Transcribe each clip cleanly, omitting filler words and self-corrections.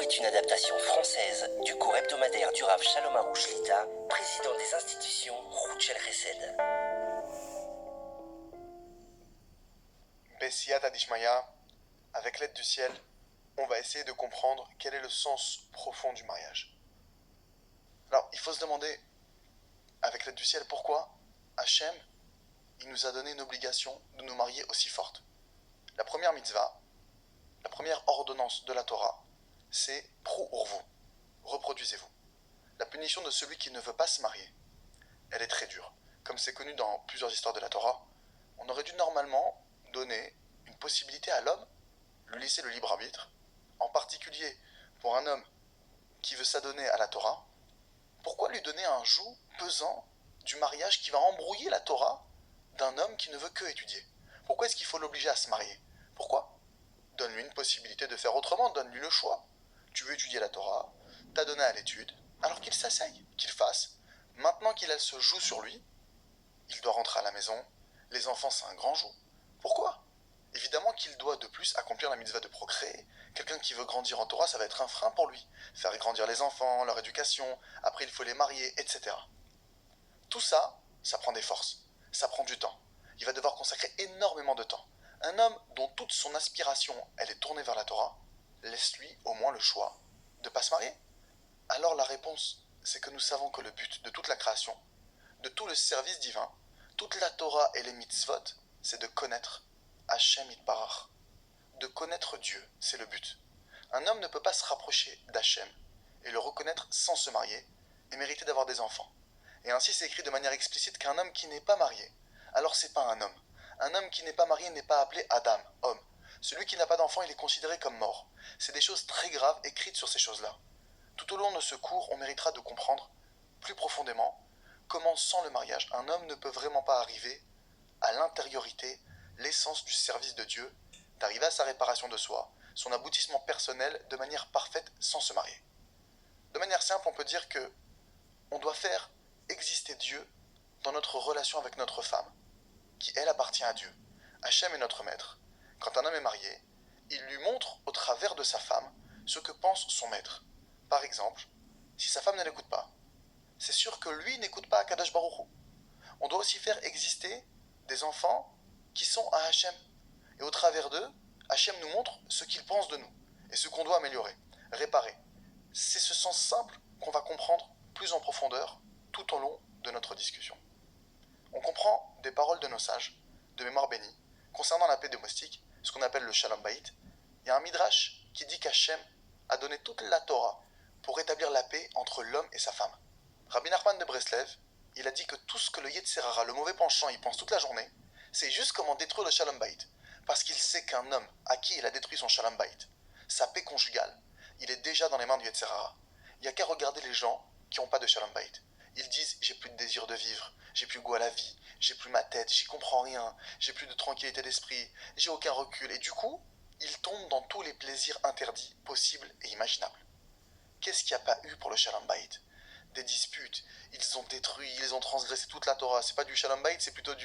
est une adaptation française du cours hebdomadaire du Rav Shalom Aruch Shlita, président des institutions Rout Shel Chesed. Bessiat Adishmaya, avec l'aide du ciel, on va essayer de comprendre quel est le sens profond du mariage. Alors, il faut se demander, avec l'aide du ciel, pourquoi Hachem, il nous a donné une obligation de nous marier aussi forte. La première mitzvah, la première ordonnance de la Torah, c'est Prou Urvu, reproduisez-vous. La punition de celui qui ne veut pas se marier, elle est très dure. Comme c'est connu dans plusieurs histoires de la Torah, on aurait dû normalement donner une possibilité à l'homme, lui laisser le libre arbitre, en particulier pour un homme qui veut s'adonner à la Torah. Pourquoi lui donner un joug pesant du mariage qui va embrouiller la Torah d'un homme qui ne veut que étudier? Pourquoi est-ce qu'il faut l'obliger à se marier? Pourquoi? Donne-lui une possibilité de faire autrement, donne-lui le choix. Tu veux étudier la Torah, t'as donné à l'étude, alors qu'il s'asseye, qu'il fasse. Maintenant qu'il a ce joug sur lui, il doit rentrer à la maison, les enfants c'est un grand joug. Pourquoi? Évidemment qu'il doit de plus accomplir la mitzvah de procréer. Quelqu'un qui veut grandir en Torah, ça va être un frein pour lui. Faire grandir les enfants, leur éducation, après il faut les marier, etc. Tout ça, ça prend des forces, ça prend du temps. Il va devoir consacrer énormément de temps. Un homme dont toute son aspiration, elle est tournée vers la Torah, laisse-lui au moins le choix de ne pas se marier. Alors la réponse, c'est que nous savons que le but de toute la création, de tout le service divin, toute la Torah et les mitzvot, c'est de connaître Hachem Yitbarach. De connaître Dieu, c'est le but. Un homme ne peut pas se rapprocher d'Hachem et le reconnaître sans se marier et mériter d'avoir des enfants. Et ainsi c'est écrit de manière explicite qu'un homme qui n'est pas marié, alors c'est pas un homme. Un homme qui n'est pas marié n'est pas appelé Adam, homme. Celui qui n'a pas d'enfant, il est considéré comme mort. C'est des choses très graves écrites sur ces choses-là. Tout au long de ce cours, on méritera de comprendre plus profondément comment sans le mariage, un homme ne peut vraiment pas arriver à l'intériorité, l'essence du service de Dieu, d'arriver à sa réparation de soi, son aboutissement personnel de manière parfaite sans se marier. De manière simple, on peut dire que on doit faire exister Dieu dans notre relation avec notre femme, qui elle appartient à Dieu. Hachem est notre maître. Quand un homme est marié, il lui montre au travers de sa femme ce que pense son maître. Par exemple, si sa femme ne l'écoute pas, c'est sûr que lui n'écoute pas Akadosh Baruch Hu. On doit aussi faire exister des enfants qui sont à Hachem. Et au travers d'eux, Hachem nous montre ce qu'il pense de nous et ce qu'on doit améliorer, réparer. C'est ce sens simple qu'on va comprendre plus en profondeur tout au long de notre discussion. On comprend des paroles de nos sages, de mémoire bénie, concernant la paix domestique, ce qu'on appelle le Shalom Bayit. Il y a un midrash qui dit qu'Hachem a donné toute la Torah pour rétablir la paix entre l'homme et sa femme. Rabbi Nachman de Breslev, il a dit que tout ce que le Yetzer Hara, le mauvais penchant, il pense toute la journée, c'est juste comment détruire le Shalom Bayit. Parce qu'il sait qu'un homme à qui il a détruit son Shalom Bayit, sa paix conjugale, il est déjà dans les mains du Yetzer Hara. Il n'y a qu'à regarder les gens qui n'ont pas de Shalom Bayit. Ils disent j'ai plus de désir de vivre, j'ai plus goût à la vie, j'ai plus ma tête, j'y comprends rien, j'ai plus de tranquillité d'esprit, j'ai aucun recul. Et du coup, ils tombent dans tous les plaisirs interdits, possibles et imaginables. Qu'est-ce qu'il n'y a pas eu pour le Shalom Bayit? Des disputes, ils ont détruit, ils ont transgressé toute la Torah. C'est pas du Shalom Bayit, c'est plutôt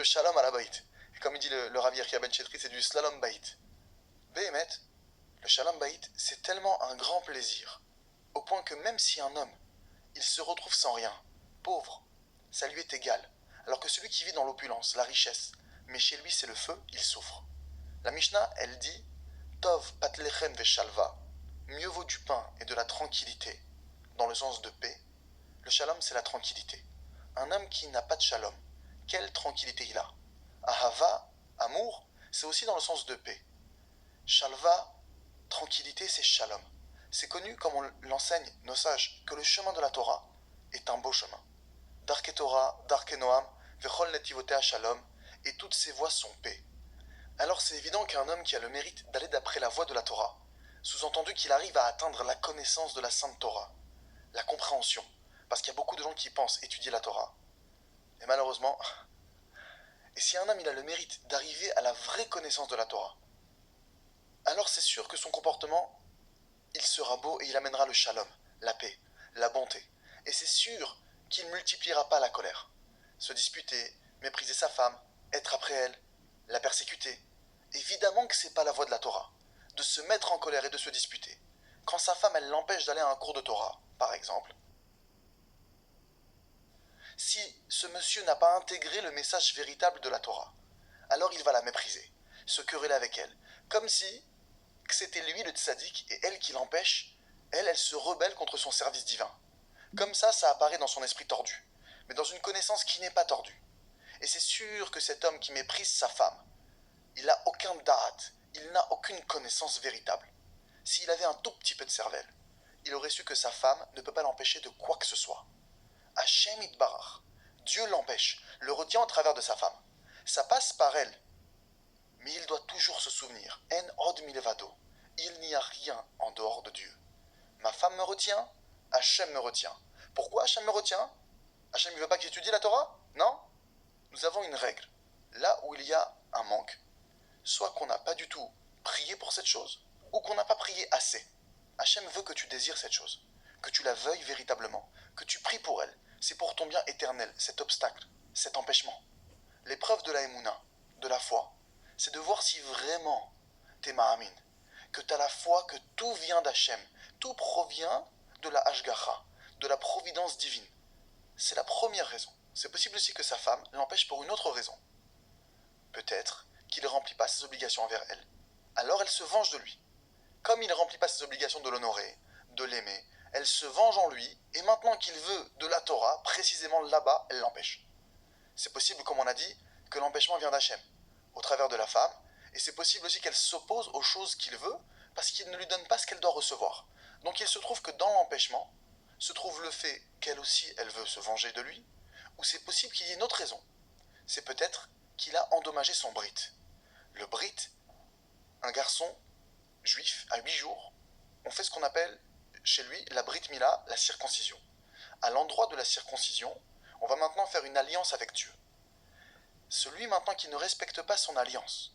Shalom à la Bayit. Et comme il dit le Rav Yechia Ben Chetri, c'est du Slalom Bayit. Béhémet, le Shalom Bayit, c'est tellement un grand plaisir, au point que même si un homme, il se retrouve sans rien, pauvre, ça lui est égal. Alors que celui qui vit dans l'opulence, la richesse, mais chez lui c'est le feu, il souffre. La Mishnah, elle dit Tov patlechem veshalva, mieux vaut du pain et de la tranquillité, dans le sens de paix. Le shalom, c'est la tranquillité. Un homme qui n'a pas de shalom, quelle tranquillité il a? Ahava, amour, c'est aussi dans le sens de paix. Shalva, tranquillité, c'est shalom. C'est connu, comme on l'enseigne nos sages, que le chemin de la Torah est un beau chemin. Darke Torah, Darke Noam, Vechol Netivotea Shalom, et toutes ces voies sont paix. Alors c'est évident qu'un homme qui a le mérite d'aller d'après la voie de la Torah, sous-entendu qu'il arrive à atteindre la connaissance de la Sainte Torah, la compréhension, parce qu'il y a beaucoup de gens qui pensent étudier la Torah. Et malheureusement, et si un homme il a le mérite d'arriver à la vraie connaissance de la Torah, alors c'est sûr que son comportement, il sera beau et il amènera le shalom, la paix, la bonté. Et c'est sûr qu'il ne multipliera pas la colère. Se disputer, mépriser sa femme, être après elle, la persécuter. Évidemment que ce n'est pas la voie de la Torah, de se mettre en colère et de se disputer. quand sa femme elle l'empêche d'aller à un cours de Torah, par exemple, si ce monsieur n'a pas intégré le message véritable de la Torah, alors il va la mépriser, se quereller avec elle, comme si c'était lui le tzaddik et elle qui l'empêche, elle se rebelle contre son service divin. Comme ça apparaît dans son esprit tordu, mais dans une connaissance qui n'est pas tordue. Et c'est sûr que cet homme qui méprise sa femme, il n'a aucun da'at, il n'a aucune connaissance véritable. S'il avait un tout petit peu de cervelle, il aurait su que sa femme ne peut pas l'empêcher de quoi que ce soit. Hashem Itbarach, Dieu l'empêche, le retient au travers de sa femme. Ça passe par elle. Mais il doit toujours se souvenir, En od milevado, il n'y a rien en dehors de Dieu. Ma femme me retient, Hashem me retient. Pourquoi Hashem me retient? Hashem ne veut pas que j'étudie la Torah? Non? Nous avons une règle. Là où il y a un manque, soit qu'on n'a pas du tout prié pour cette chose, ou qu'on n'a pas prié assez. Hashem veut que tu désires cette chose, que tu la veuilles véritablement, que tu pries pour elle. C'est pour ton bien éternel, cet obstacle, cet empêchement. L'épreuve de la Emouna, de la foi, c'est de voir si vraiment t'es Ma'amin, que t'as la foi que tout vient d'Hachem, tout provient de la Hashgacha, de la providence divine. C'est la première raison. C'est possible aussi que sa femme l'empêche pour une autre raison. Peut-être qu'il ne remplit pas ses obligations envers elle. Alors elle se venge de lui. Comme il ne remplit pas ses obligations de l'honorer, de l'aimer, elle se venge en lui, et maintenant qu'il veut de la Torah, précisément là-bas, elle l'empêche. C'est possible, comme on a dit, que l'empêchement vient d'Hachem, au travers de la femme, et c'est possible aussi qu'elle s'oppose aux choses qu'il veut, parce qu'il ne lui donne pas ce qu'elle doit recevoir. Donc il se trouve que dans l'empêchement, se trouve le fait qu'elle aussi, elle veut se venger de lui, ou c'est possible qu'il y ait une autre raison. C'est peut-être qu'il a endommagé son brit. Le brit, un garçon juif, à 8 jours, on fait ce qu'on appelle chez lui la brit mila, la circoncision. À l'endroit de la circoncision, on va maintenant faire une alliance avec Dieu. Celui maintenant qui ne respecte pas son alliance,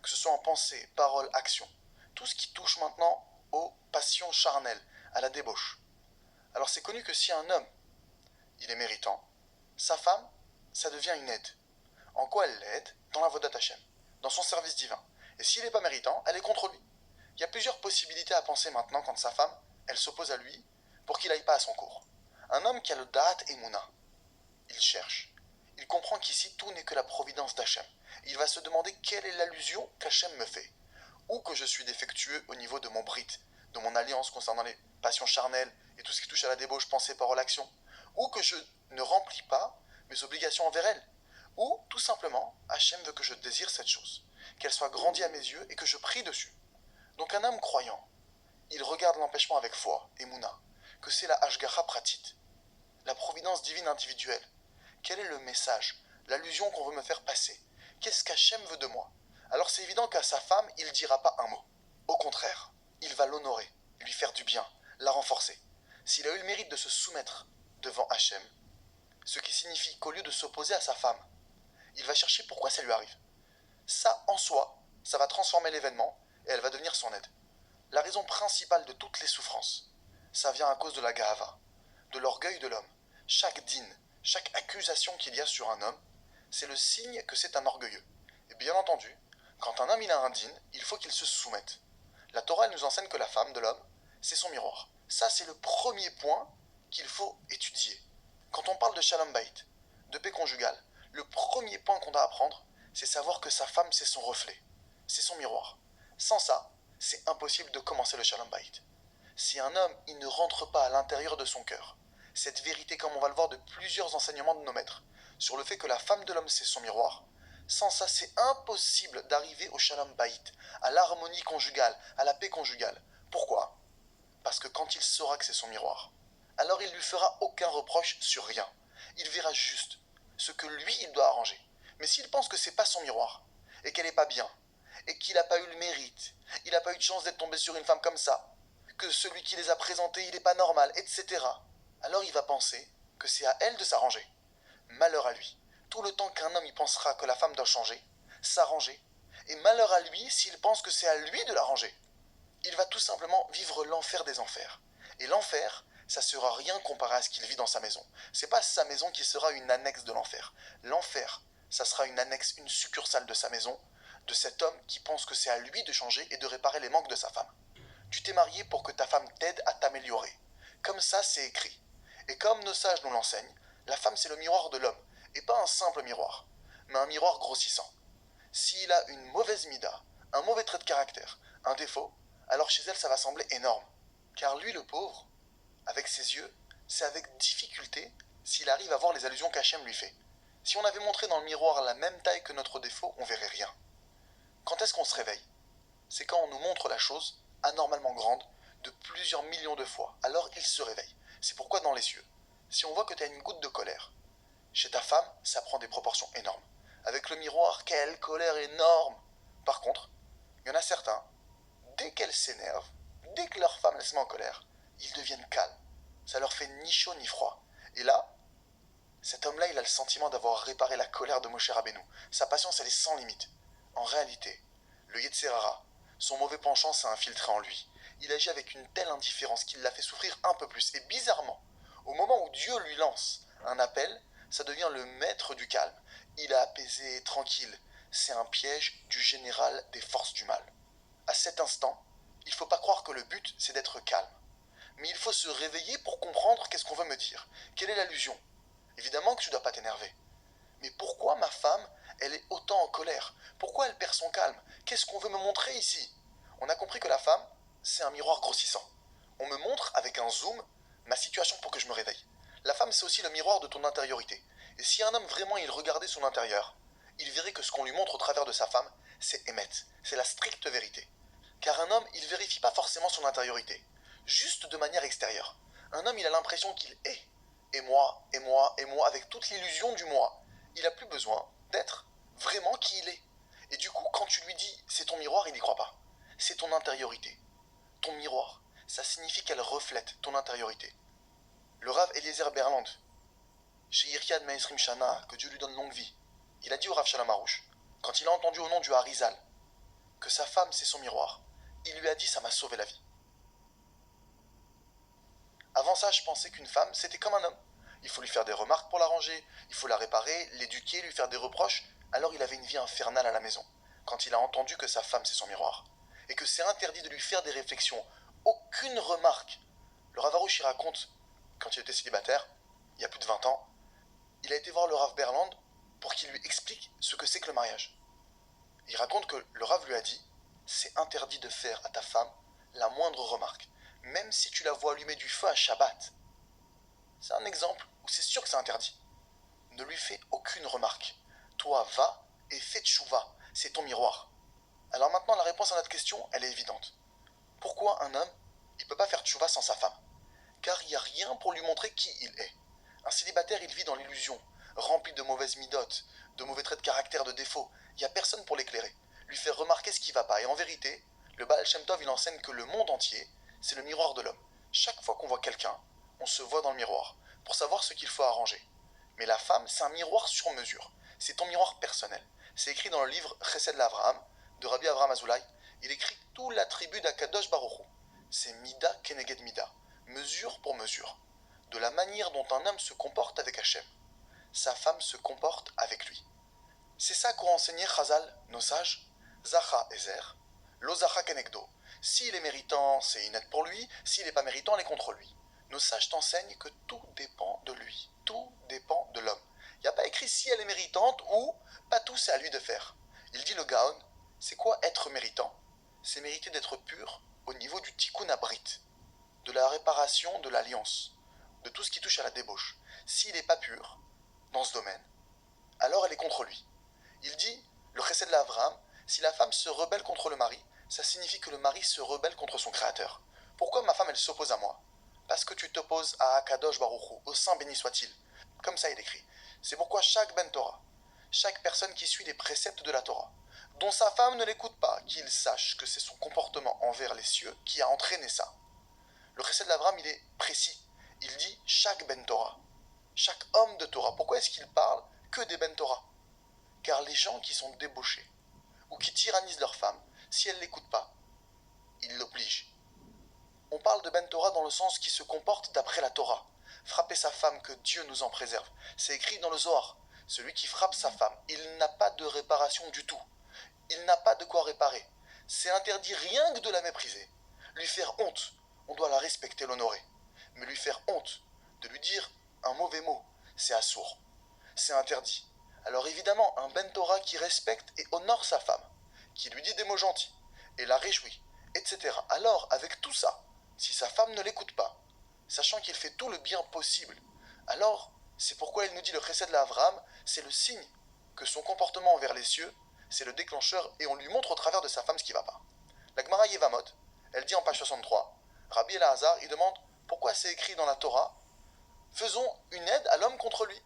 que ce soit en pensée, parole, action, tout ce qui touche maintenant aux passions charnelles, à la débauche. Alors c'est connu que si un homme, il est méritant, sa femme, ça devient une aide. En quoi elle l'aide? Dans la Vodat Hashem, dans son service divin. Et s'il n'est pas méritant, elle est contre lui. Il y a plusieurs possibilités à penser maintenant quand sa femme, elle s'oppose à lui pour qu'il n'aille pas à son cours. Un homme qui a le Da'at Emouna, il cherche. Il comprend qu'ici tout n'est que la providence d'Hachem. Il va se demander quelle est l'allusion qu'Hachem me fait. Ou que je suis défectueux au niveau de mon brit, de mon alliance concernant les passions charnelles et tout ce qui touche à la débauche, pensée, parole, action. Ou que je ne remplis pas mes obligations envers elle. Ou, tout simplement, Hachem veut que je désire cette chose, qu'elle soit grandie à mes yeux et que je prie dessus. Donc un homme croyant, il regarde l'empêchement avec foi, Emouna, que c'est la Hashgacha pratit, la providence divine individuelle. Quel est le message, l'allusion qu'on veut me faire passer? Qu'est-ce qu'Hachem veut de moi? Alors c'est évident qu'à sa femme, il ne dira pas un mot. Au contraire, il va l'honorer, lui faire du bien, la renforcer. S'il a eu le mérite de se soumettre devant Hachem, ce qui signifie qu'au lieu de s'opposer à sa femme, il va chercher pourquoi ça lui arrive. Ça, en soi, ça va transformer l'événement et elle va devenir son aide. La raison principale de toutes les souffrances, ça vient à cause de la gahava, de l'orgueil de l'homme. Chaque dîne, chaque accusation qu'il y a sur un homme, c'est le signe que c'est un orgueilleux. Et bien entendu, quand un homme il a un dîne, il faut qu'il se soumette. La Torah elle nous enseigne que la femme de l'homme, c'est son miroir. Ça, c'est le premier point qu'il faut étudier. Quand on parle de shalom bayit, de paix conjugale, le premier point qu'on doit apprendre, c'est savoir que sa femme, c'est son reflet, c'est son miroir. Sans ça, c'est impossible de commencer le shalom bayit. Si un homme, il ne rentre pas à l'intérieur de son cœur, cette vérité, comme on va le voir de plusieurs enseignements de nos maîtres, sur le fait que la femme de l'homme, c'est son miroir, sans ça, c'est impossible d'arriver au shalom bayit, à l'harmonie conjugale, à la paix conjugale. Pourquoi? Parce que quand il saura que c'est son miroir, alors il ne lui fera aucun reproche sur rien. Il verra juste ce que lui, il doit arranger. Mais s'il pense que c'est pas son miroir, et qu'elle n'est pas bien, et qu'il n'a pas eu le mérite, il n'a pas eu de chance d'être tombé sur une femme comme ça, que celui qui les a présentés, il n'est pas normal, etc., alors il va penser que c'est à elle de s'arranger. Malheur à lui. Tout le temps qu'un homme y pensera que la femme doit changer, s'arranger, et malheur à lui s'il pense que c'est à lui de l'arranger. Il va tout simplement vivre l'enfer des enfers. Et l'enfer, ça sera rien comparé à ce qu'il vit dans sa maison. C'est pas sa maison qui sera une annexe de l'enfer. L'enfer, ça sera une annexe, une succursale de sa maison, de cet homme qui pense que c'est à lui de changer et de réparer les manques de sa femme. Tu t'es marié pour que ta femme t'aide à t'améliorer. Comme ça, c'est écrit. Et comme nos sages nous l'enseignent, la femme c'est le miroir de l'homme, et pas un simple miroir, mais un miroir grossissant. S'il a une mauvaise mida, un mauvais trait de caractère, un défaut, alors chez elle ça va sembler énorme. Car lui, le pauvre, avec ses yeux, c'est avec difficulté s'il arrive à voir les allusions qu'Hachem lui fait. Si on avait montré dans le miroir la même taille que notre défaut, on verrait rien. Quand est-ce qu'on se réveille? C'est quand on nous montre la chose anormalement grande de plusieurs millions de fois. Alors il se réveille. C'est pourquoi dans les cieux, si on voit que tu as une goutte de colère, chez ta femme, ça prend des proportions énormes. Avec le miroir, quelle colère énorme! Par contre, il y en a certains, dès qu'elles s'énervent, dès que leur femme les met en colère, ils deviennent calmes. Ça leur fait ni chaud ni froid. Et là, cet homme-là, il a le sentiment d'avoir réparé la colère de Moshe Rabbeinu. Sa patience, elle est sans limite. En réalité, le Yetzirara, son mauvais penchant s'est infiltré en lui. Il agit avec une telle indifférence qu'il l'a fait souffrir un peu plus. Et bizarrement, au moment où Dieu lui lance un appel, ça devient le maître du calme. Il a apaisé, tranquille. C'est un piège du général des forces du mal. À cet instant, il ne faut pas croire que le but, c'est d'être calme. Mais il faut se réveiller pour comprendre qu'est-ce qu'on veut me dire. Quelle est l'allusion? Évidemment que tu ne dois pas t'énerver. Mais pourquoi ma femme, elle est autant en colère? Pourquoi elle perd son calme? Qu'est-ce qu'on veut me montrer ici? On a compris que la femme, c'est un miroir grossissant. On me montre avec un zoom ma situation pour que je me réveille. La femme, c'est aussi le miroir de ton intériorité. Et si un homme vraiment il regardait son intérieur, il verrait que ce qu'on lui montre au travers de sa femme, c'est Emet, c'est la stricte vérité. Car un homme, il vérifie pas forcément son intériorité, juste de manière extérieure. Un homme, il a l'impression qu'il est. Et moi, et moi, et moi, avec toute l'illusion du moi. Il n'a plus besoin d'être vraiment qui il est. Et du coup, quand tu lui dis c'est ton miroir, il n'y croit pas. C'est ton intériorité. Ton miroir, ça signifie qu'elle reflète ton intériorité. Le Rav Eliezer Berland, chez Iriad Meisrim Shana, que Dieu lui donne longue vie, il a dit au Rav Shalom Aroush, quand il a entendu au nom du Harizal, que sa femme c'est son miroir, il lui a dit ça m'a sauvé la vie. Avant ça, je pensais qu'une femme, c'était comme un homme. Il faut lui faire des remarques pour l'arranger, il faut la réparer, l'éduquer, lui faire des reproches. Alors il avait une vie infernale à la maison, quand il a entendu que sa femme c'est son miroir, et que c'est interdit de lui faire des réflexions, aucune remarque. Le Rav Aroush, il raconte, quand il était célibataire, il y a plus de 20 ans, il a été voir le Rav Berland pour qu'il lui explique ce que c'est que le mariage. Il raconte que le Rav lui a dit, c'est interdit de faire à ta femme la moindre remarque, même si tu la vois allumer du feu à Shabbat. C'est un exemple où c'est sûr que c'est interdit. Ne lui fais aucune remarque. Toi, va et fais tchouva. C'est ton miroir. Alors maintenant, la réponse à notre question, elle est évidente. Pourquoi un homme, il ne peut pas faire tchouva sans sa femme? Car il n'y a rien pour lui montrer qui il est. Un célibataire, il vit dans l'illusion, rempli de mauvaises midotes, de mauvais traits de caractère, de défauts. Il n'y a personne pour l'éclairer, lui faire remarquer ce qui ne va pas. Et en vérité, le Baal Shem Tov, il enseigne que le monde entier, c'est le miroir de l'homme. Chaque fois qu'on voit quelqu'un, on se voit dans le miroir, pour savoir ce qu'il faut arranger. Mais la femme, c'est un miroir sur mesure. C'est ton miroir personnel. C'est écrit dans le livre Chesed l'Avraham, de Rabbi Avraham Azoulay. Il écrit tout l'attribut d'Akadosh Baruch Hu. C'est Mida Keneged Mida, mesure pour mesure. De la manière dont un homme se comporte avec Hachem, sa femme se comporte avec lui. C'est ça qu'ont enseigné Chazal, nos sages, Zacha Ezer, Lo Zacha Kenegdo. S'il est méritant, c'est une aide pour lui. S'il n'est pas méritant, elle est contre lui. Nos sages t'enseignent que tout dépend de lui. Tout dépend de l'homme. Il n'y a pas écrit si elle est méritante ou pas tout, c'est à lui de faire. Il dit le Gaon, c'est quoi être méritant? C'est mériter d'être pur au niveau du tikkun abrit, de la réparation de l'alliance, de tout ce qui touche à la débauche. S'il n'est pas pur dans ce domaine, alors elle est contre lui. Il dit, le chesed de l'Avraham, si la femme se rebelle contre le mari, ça signifie que le mari se rebelle contre son créateur. Pourquoi ma femme, elle s'oppose à moi? Parce que tu t'opposes à Akadosh Baruch Hu, au Saint béni soit-il. Comme ça il écrit. C'est pourquoi chaque Ben Torah, chaque personne qui suit les préceptes de la Torah, dont sa femme ne l'écoute pas, qu'il sache que c'est son comportement envers les cieux qui a entraîné ça. Le chesed de l'Avraham, il est précis. Il dit chaque Ben Torah, chaque homme de Torah. Pourquoi est-ce qu'il parle que des Ben Torah? Car les gens qui sont débauchés, ou qui tyrannisent leur femme, si elle ne l'écoute pas, ils l'obligent. On parle de Ben Torah dans le sens qui se comporte d'après la Torah. Frapper sa femme, que Dieu nous en préserve. C'est écrit dans le Zohar. Celui qui frappe sa femme, il n'a pas de réparation du tout. Il n'a pas de quoi réparer. C'est interdit rien que de la mépriser. lui faire honte, on doit la respecter, l'honorer. Mais lui faire honte, de lui dire un mauvais mot, c'est assourd, c'est interdit. Alors évidemment, un Ben Torah qui respecte et honore sa femme, qui lui dit des mots gentils, et la réjouit, etc. Alors, avec tout ça, si sa femme ne l'écoute pas, sachant qu'il fait tout le bien possible, alors c'est pourquoi il nous dit le chesed l'Avraham, c'est le signe que son comportement envers les cieux, c'est le déclencheur, et on lui montre au travers de sa femme ce qui ne va pas. La Gemara Yevamot, elle dit en page 63, Rabbi Elazar, il demande pourquoi c'est écrit dans la Torah, faisons une aide à l'homme contre lui.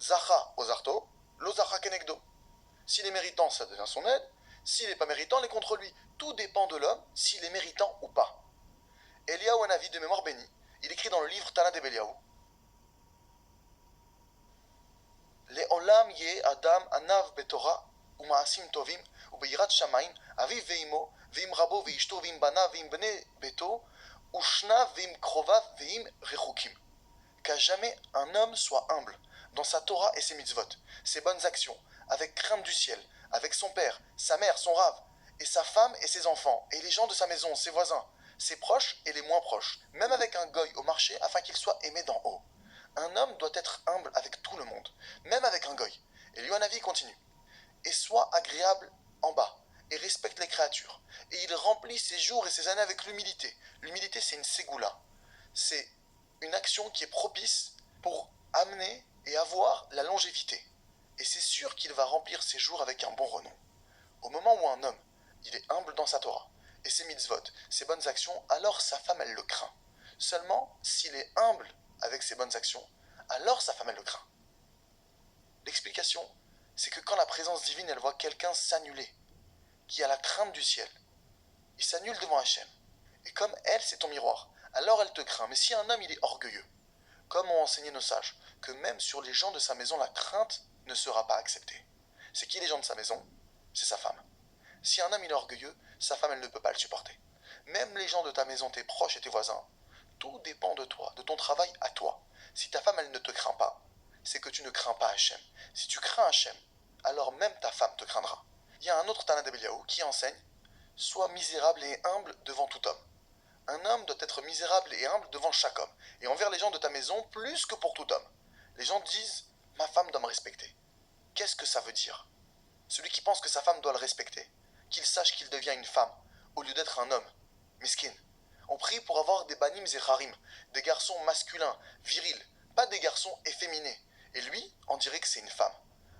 Zacha ozarto, lo zacha kenegdo. S'il est méritant, ça devient son aide. S'il n'est pas méritant, elle est contre lui. Tout dépend de l'homme, s'il est méritant ou pas. Eliaou Hanavi, de mémoire bénie, il écrit dans le livre Tana de Beliaou, Le'olam ye adam anav betorah umaasim tovim ubeyirat shamayim aviv veimo veim rabo veishto veim bana veim bnei beto ushna veim krovav veim rechukim. Qu'à jamais un homme soit humble dans sa Torah et ses mitzvot, ses bonnes actions, avec crainte du ciel, avec son père, sa mère, son rave, et sa femme et ses enfants, et les gens de sa maison, ses voisins, ses proches et les moins proches, même avec un goy au marché, afin qu'il soit aimé d'en haut. Un homme doit être humble avec tout le monde, même avec un goy. Et Yohanavi continue. Et soit agréable en bas, et respecte les créatures. Et il remplit ses jours et ses années avec l'humilité. L'humilité, c'est une ségoula. C'est une action qui est propice pour amener et avoir la longévité. Et c'est sûr qu'il va remplir ses jours avec un bon renom. Au moment où un homme, il est humble dans sa Torah, et ses mitzvot, ses bonnes actions, alors sa femme, elle le craint. Seulement, s'il est humble avec ses bonnes actions, alors sa femme, elle le craint. L'explication, c'est que quand la présence divine, elle voit quelqu'un s'annuler, qui a la crainte du ciel, il s'annule devant Hachem. Et comme elle, c'est ton miroir, alors elle te craint. Mais si un homme, il est orgueilleux, comme ont enseigné nos sages, que même sur les gens de sa maison, la crainte ne sera pas acceptée. C'est qui les gens de sa maison? C'est sa femme. Si un homme, il est orgueilleux, sa femme, elle ne peut pas le supporter. Même les gens de ta maison, tes proches et tes voisins, tout dépend de toi, de ton travail à toi. Si ta femme, elle ne te craint pas, c'est que tu ne crains pas Hachem. Si tu crains Hachem, alors même ta femme te craindra. Il y a un autre Tana de Beliaou qui enseigne « Sois misérable et humble devant tout homme ». Un homme doit être misérable et humble devant chaque homme, et envers les gens de ta maison plus que pour tout homme. Les gens disent « Ma femme doit me respecter ». Qu'est-ce que ça veut dire? Celui qui pense que sa femme doit le respecter, qu'il sache qu'il devient une femme, au lieu d'être un homme. Miskin. On prie pour avoir des banim zecharim, des garçons masculins, virils, pas des garçons efféminés. Et lui, on dirait que c'est une femme.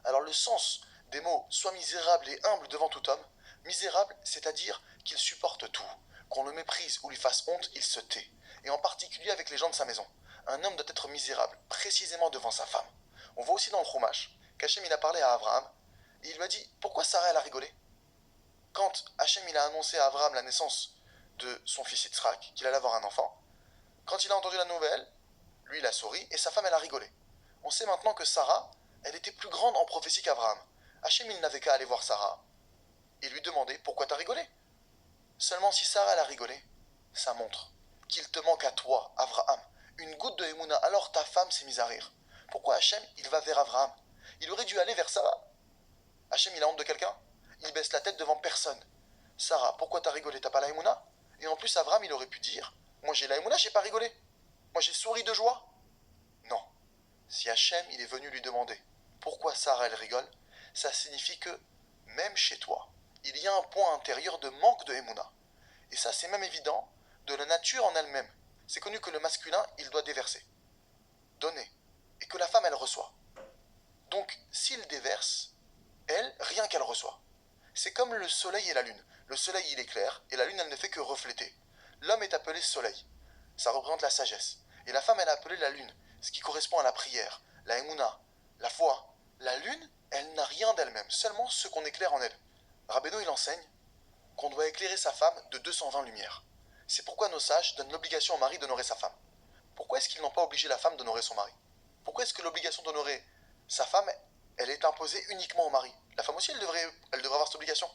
Alors le sens des mots « sois misérable et humble devant tout homme », misérable, c'est-à-dire qu'il supporte tout. Qu'on le méprise ou lui fasse honte, il se tait. Et en particulier avec les gens de sa maison. Un homme doit être misérable, précisément devant sa femme. On voit aussi dans le Chumash qu'Hachem il a parlé à Abraham, et il lui a dit « Pourquoi Sarah elle a rigolé ?» Quand Hachem il a annoncé à Abraham la naissance de son fils Yitzhak, qu'il allait avoir un enfant, quand il a entendu la nouvelle, lui il a souri, et sa femme elle a rigolé. On sait maintenant que Sarah, elle était plus grande en prophétie qu'Abraham. Hachem il n'avait qu'à aller voir Sarah et lui demander « Pourquoi t'as rigolé ?» Seulement si Sarah elle a rigolé, ça montre qu'il te manque à toi, Abraham, une goutte de Emouna, alors ta femme s'est mise à rire. Pourquoi Hachem, il va vers Abraham? Il aurait dû aller vers Sarah. Hachem, il a honte de quelqu'un? Il baisse la tête devant personne. Sarah, pourquoi t'as rigolé? T'as pas la Emouna? Et en plus, Abraham, il aurait pu dire, moi j'ai la Emouna, j'ai pas rigolé. Moi j'ai souri de joie. Non. Si Hachem, il est venu lui demander pourquoi Sarah, elle rigole, ça signifie que, même chez toi, il y a un point intérieur de manque de Emouna. Et ça, c'est même évident de la nature en elle-même. C'est connu que le masculin, il doit déverser, donner, et que la femme, elle reçoit. Donc, s'il déverse, elle, rien qu'elle reçoit. C'est comme le soleil et la lune. Le soleil, il éclaire, et la lune, elle ne fait que refléter. L'homme est appelé soleil. Ça représente la sagesse. Et la femme, elle est appelée la lune, ce qui correspond à la prière, la Emouna, la foi. La lune, elle n'a rien d'elle-même, seulement ce qu'on éclaire en elle. Rabbeinu, il enseigne qu'on doit éclairer sa femme de 220 lumières. C'est pourquoi nos sages donnent l'obligation au mari d'honorer sa femme. Pourquoi est-ce qu'ils n'ont pas obligé la femme d'honorer son mari? Pourquoi est-ce que l'obligation d'honorer sa femme, elle est imposée uniquement au mari? La femme aussi, elle devrait avoir cette obligation.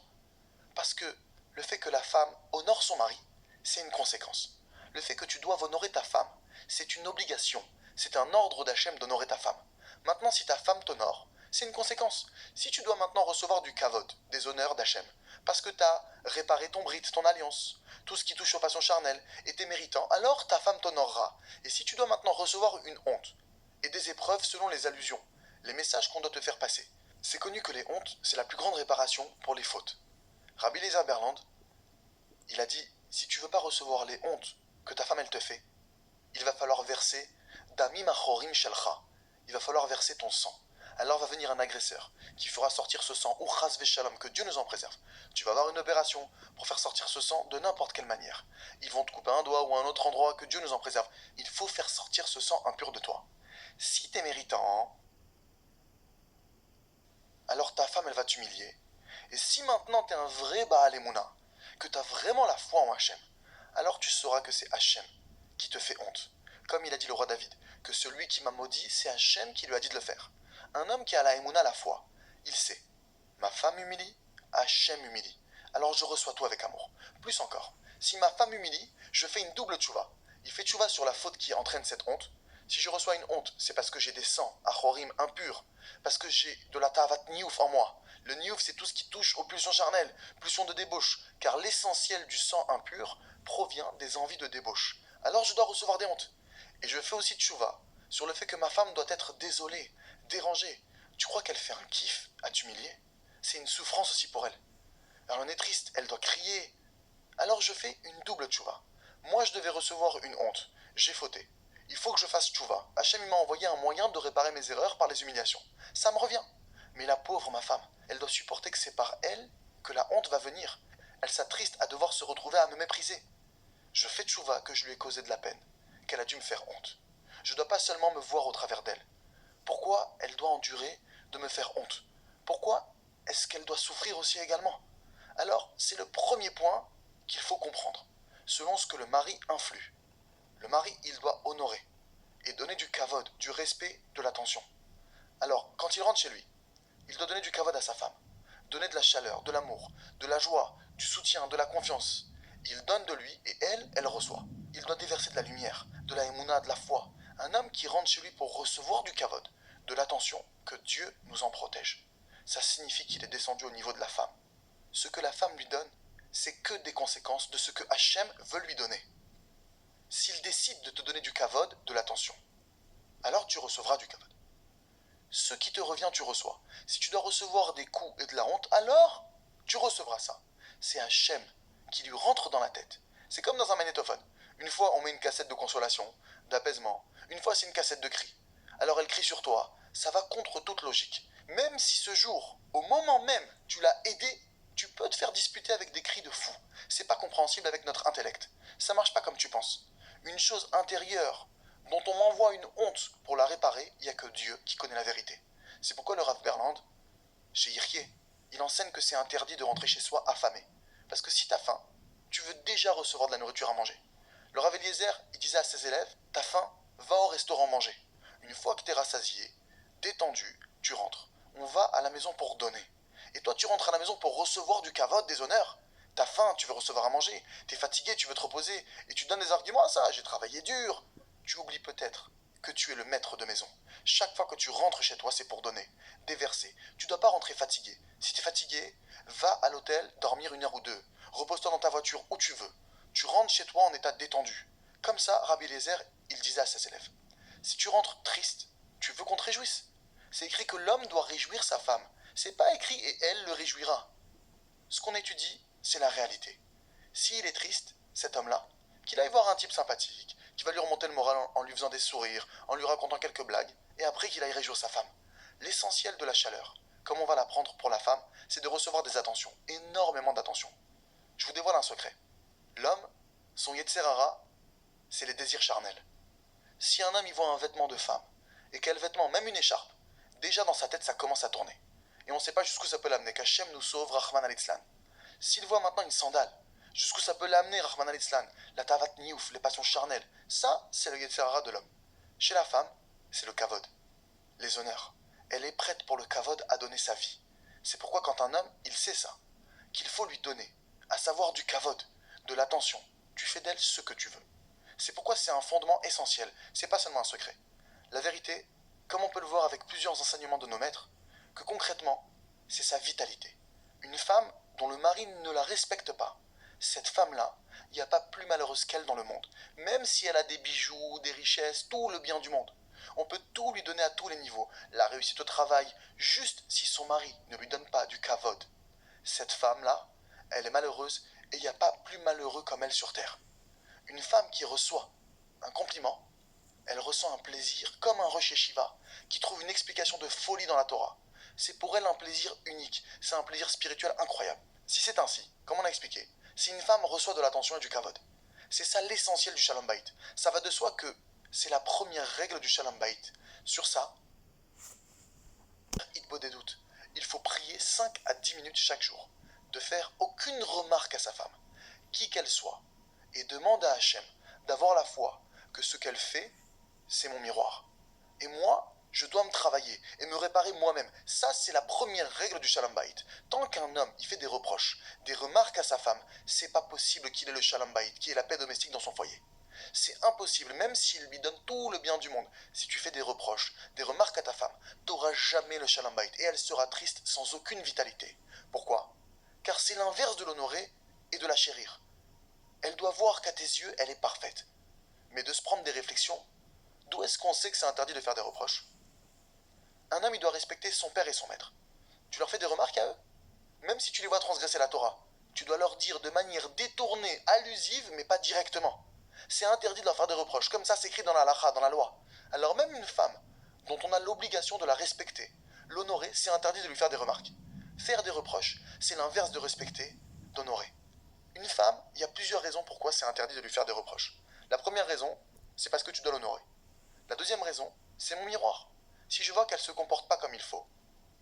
Parce que le fait que la femme honore son mari, c'est une conséquence. Le fait que tu doives honorer ta femme, c'est une obligation. C'est un ordre d'Hachem d'honorer ta femme. Maintenant, si ta femme t'honore, c'est une conséquence. Si tu dois maintenant recevoir du kavod, des honneurs d'Hachem, parce que tu as réparé ton brit, ton alliance, tout ce qui touche aux passions charnelles, et t'es méritant, alors ta femme t'honorera. Et si tu dois maintenant recevoir une honte, et des épreuves selon les allusions, les messages qu'on doit te faire passer, c'est connu que les hontes, c'est la plus grande réparation pour les fautes. Rabbi Eliezer Berland, il a dit, si tu veux pas recevoir les hontes que ta femme elle te fait, il va falloir verser Damim Achorim Shelcha, il va falloir verser ton sang. Alors va venir un agresseur qui fera sortir ce sang, ou Chas Veshalom, que Dieu nous en préserve. Tu vas avoir une opération pour faire sortir ce sang de n'importe quelle manière. Ils vont te couper un doigt ou un autre endroit, que Dieu nous en préserve. Il faut faire sortir ce sang impur de toi. Si t'es méritant, alors ta femme elle va t'humilier. Et si maintenant t'es un vrai Baal Emouna, que t'as vraiment la foi en Hachem, alors tu sauras que c'est Hachem qui te fait honte. Comme il a dit le roi David, que celui qui m'a maudit, c'est Hachem qui lui a dit de le faire. Un homme qui a la Emouna, la foi, il sait, ma femme humilie, Hachem humilie. Alors je reçois tout avec amour. Plus encore, si ma femme humilie, je fais une double tchouva. Il fait tchouva sur la faute qui entraîne cette honte. Si je reçois une honte, c'est parce que j'ai des sangs, achorim, impurs, parce que j'ai de la tavat niouf en moi. Le niouf, c'est tout ce qui touche aux pulsions charnelles, pulsions de débauche, car l'essentiel du sang impur provient des envies de débauche. Alors je dois recevoir des hontes. Et je fais aussi tchouva sur le fait que ma femme doit être désolée, dérangée. Tu crois qu'elle fait un kiff à t'humilier? C'est une souffrance aussi pour elle. Alors elle est triste, elle doit crier. Alors je fais une double tchouva. Moi je devais recevoir une honte. J'ai fauté. Il faut que je fasse tchouva. Hachem m'a envoyé un moyen de réparer mes erreurs par les humiliations. Ça me revient. Mais la pauvre, ma femme, elle doit supporter que c'est par elle que la honte va venir. Elle s'attriste à devoir se retrouver à me mépriser. Je fais tchouva que je lui ai causé de la peine, qu'elle a dû me faire honte. Je ne dois pas seulement me voir au travers d'elle. Pourquoi elle doit endurer de me faire honte? Pourquoi est-ce qu'elle doit souffrir aussi également? Alors, c'est le premier point qu'il faut comprendre, selon ce que le mari influe. Le mari, il doit honorer et donner du kavod, du respect, de l'attention. Alors, quand il rentre chez lui, il doit donner du kavod à sa femme, donner de la chaleur, de l'amour, de la joie, du soutien, de la confiance. Il donne de lui et elle, elle reçoit. Il doit déverser de la lumière, de la émouna, de la foi. Un homme qui rentre chez lui pour recevoir du kavod, de l'attention, que Dieu nous en protège. Ça signifie qu'il est descendu au niveau de la femme. Ce que la femme lui donne, c'est que des conséquences de ce que Hachem veut lui donner. S'il décide de te donner du kavod, de l'attention, alors tu recevras du kavod. Ce qui te revient, tu reçois. Si tu dois recevoir des coups et de la honte, alors tu recevras ça. C'est Hachem qui lui rentre dans la tête. C'est comme dans un magnétophone. Une fois, on met une cassette de consolation, d'apaisement. Une fois, c'est une cassette de cris. Alors elle crie sur toi. Ça va contre toute logique. Même si ce jour, au moment même, tu l'as aidé, tu peux te faire disputer avec des cris de fou. C'est pas compréhensible avec notre intellect. Ça marche pas comme tu penses. Une chose intérieure dont on m'envoie une honte pour la réparer, il n'y a que Dieu qui connaît la vérité. C'est pourquoi le Rav Berland, chez Yirkié, il enseigne que c'est interdit de rentrer chez soi affamé. Parce que si t'as faim, tu veux déjà recevoir de la nourriture à manger. Le Rav Eliezer, il disait à ses élèves, t'as faim, va au restaurant manger. Une fois que t'es rassasié, détendu, tu rentres. On va à la maison pour donner. Et toi, tu rentres à la maison pour recevoir du kavod, des honneurs. T'as faim, tu veux recevoir à manger. T'es fatigué, tu veux te reposer. Et tu donnes des arguments à ça. J'ai travaillé dur. Tu oublies peut-être que tu es le maître de maison. Chaque fois que tu rentres chez toi, c'est pour donner, déverser. Tu ne dois pas rentrer fatigué. Si tu es fatigué, va à l'hôtel dormir 1 heure ou 2. Repose-toi dans ta voiture où tu veux. Tu rentres chez toi en état détendu. Comme ça, Rabbi Eliezer, il disait à ses élèves. Si tu rentres triste, tu veux qu'on te réjouisse. C'est écrit que l'homme doit réjouir sa femme. C'est pas écrit et elle le réjouira. Ce qu'on étudie, c'est la réalité. S'il est triste, cet homme-là, qu'il aille voir un type sympathique, qui va lui remonter le moral en lui faisant des sourires, en lui racontant quelques blagues, et après qu'il aille réjouir sa femme. L'essentiel de la chaleur, comme on va l'apprendre pour la femme, c'est de recevoir des attentions, énormément d'attentions. Je vous dévoile un secret. L'homme, son Yetzerara, c'est les désirs charnels. Si un homme y voit un vêtement de femme, et quel vêtement, même une écharpe, déjà dans sa tête ça commence à tourner. Et on ne sait pas jusqu'où ça peut l'amener, qu'Hachem nous sauve, Rahman al-Islam. S'il voit maintenant une sandale, jusqu'où ça peut l'amener, Rahman al-Islam, la tavat niouf, les passions charnelles, ça, c'est le Yetzerara de l'homme. Chez la femme, c'est le kavod, les honneurs. Elle est prête pour le kavod à donner sa vie. C'est pourquoi quand un homme, il sait ça, qu'il faut lui donner, à savoir du kavod, de l'attention, tu fais d'elle ce que tu veux. C'est pourquoi c'est un fondement essentiel, c'est pas seulement un secret. La vérité, comme on peut le voir avec plusieurs enseignements de nos maîtres, que concrètement, c'est sa vitalité. Une femme dont le mari ne la respecte pas, cette femme-là, il n'y a pas plus malheureuse qu'elle dans le monde. Même si elle a des bijoux, des richesses, tout le bien du monde. On peut tout lui donner à tous les niveaux. La réussite au travail, juste si son mari ne lui donne pas du kavod. Cette femme-là, elle est malheureuse et il n'y a pas plus malheureux comme elle sur terre. Une femme qui reçoit un compliment, elle ressent un plaisir comme un rosh yeshiva qui trouve une explication de folie dans la Torah. C'est pour elle un plaisir unique, c'est un plaisir spirituel incroyable. Si c'est ainsi, comme on a expliqué, si une femme reçoit de l'attention et du kavod, c'est ça l'essentiel du Shalom Bayit. Ça va de soi que c'est la première règle du Shalom Bayit. Sur ça, des doutes. Il faut prier 5 à 10 minutes chaque jour, de faire aucune remarque à sa femme, qui qu'elle soit, et demande à Hachem d'avoir la foi que ce qu'elle fait, c'est mon miroir. Et moi, je dois me travailler et me réparer moi-même. Ça, c'est la première règle du Shalom Bayit. Tant qu'un homme, il fait des reproches, des remarques à sa femme, c'est pas possible qu'il ait le Shalom Bayit, qu'il ait la paix domestique dans son foyer. C'est impossible, même s'il lui donne tout le bien du monde. Si tu fais des reproches, des remarques à ta femme, t'auras jamais le Shalom Bayit et elle sera triste sans aucune vitalité. Pourquoi? Car c'est l'inverse de l'honorer et de la chérir. Elle doit voir qu'à tes yeux, elle est parfaite. Mais de se prendre des réflexions, d'où est-ce qu'on sait que c'est interdit de faire des reproches? Un homme, il doit respecter son père et son maître. Tu leur fais des remarques à eux? Même si tu les vois transgresser la Torah, tu dois leur dire de manière détournée, allusive, mais pas directement. C'est interdit de leur faire des reproches, comme ça c'est écrit dans la halakha, dans la loi. Alors même une femme, dont on a l'obligation de la respecter, l'honorer, c'est interdit de lui faire des remarques. Faire des reproches, c'est l'inverse de respecter, d'honorer. Une femme, il y a plusieurs raisons pourquoi c'est interdit de lui faire des reproches. La première raison, c'est parce que tu dois l'honorer. La deuxième raison, c'est mon miroir. Si je vois qu'elle ne se comporte pas comme il faut,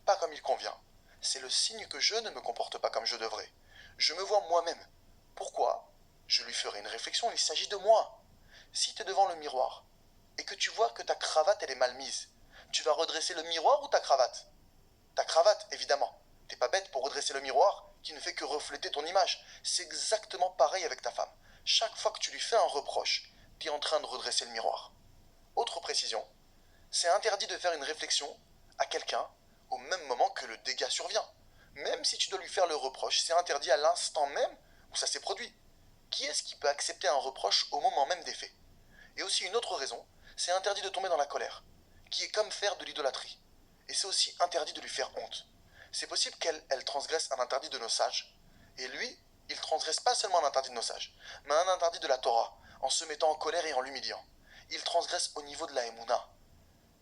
pas comme il convient, c'est le signe que je ne me comporte pas comme je devrais. Je me vois moi-même. Pourquoi? Je lui ferai une réflexion, il s'agit de moi. Si tu es devant le miroir et que tu vois que ta cravate elle est mal mise, tu vas redresser le miroir ou ta cravate? Ta cravate, évidemment. T'es pas bête pour redresser le miroir qui ne fait que refléter ton image. C'est exactement pareil avec ta femme. Chaque fois que tu lui fais un reproche, tu es en train de redresser le miroir. Autre précision, c'est interdit de faire une réflexion à quelqu'un au même moment que le dégât survient. Même si tu dois lui faire le reproche, c'est interdit à l'instant même où ça s'est produit. Qui est-ce qui peut accepter un reproche au moment même des faits? Et aussi une autre raison, c'est interdit de tomber dans la colère, qui est comme faire de l'idolâtrie. Et c'est aussi interdit de lui faire honte. C'est possible qu'elle transgresse un interdit de nos sages, et lui, il transgresse pas seulement un interdit de nos sages, mais un interdit de la Torah, en se mettant en colère et en l'humiliant. Il transgresse au niveau de la Emouna.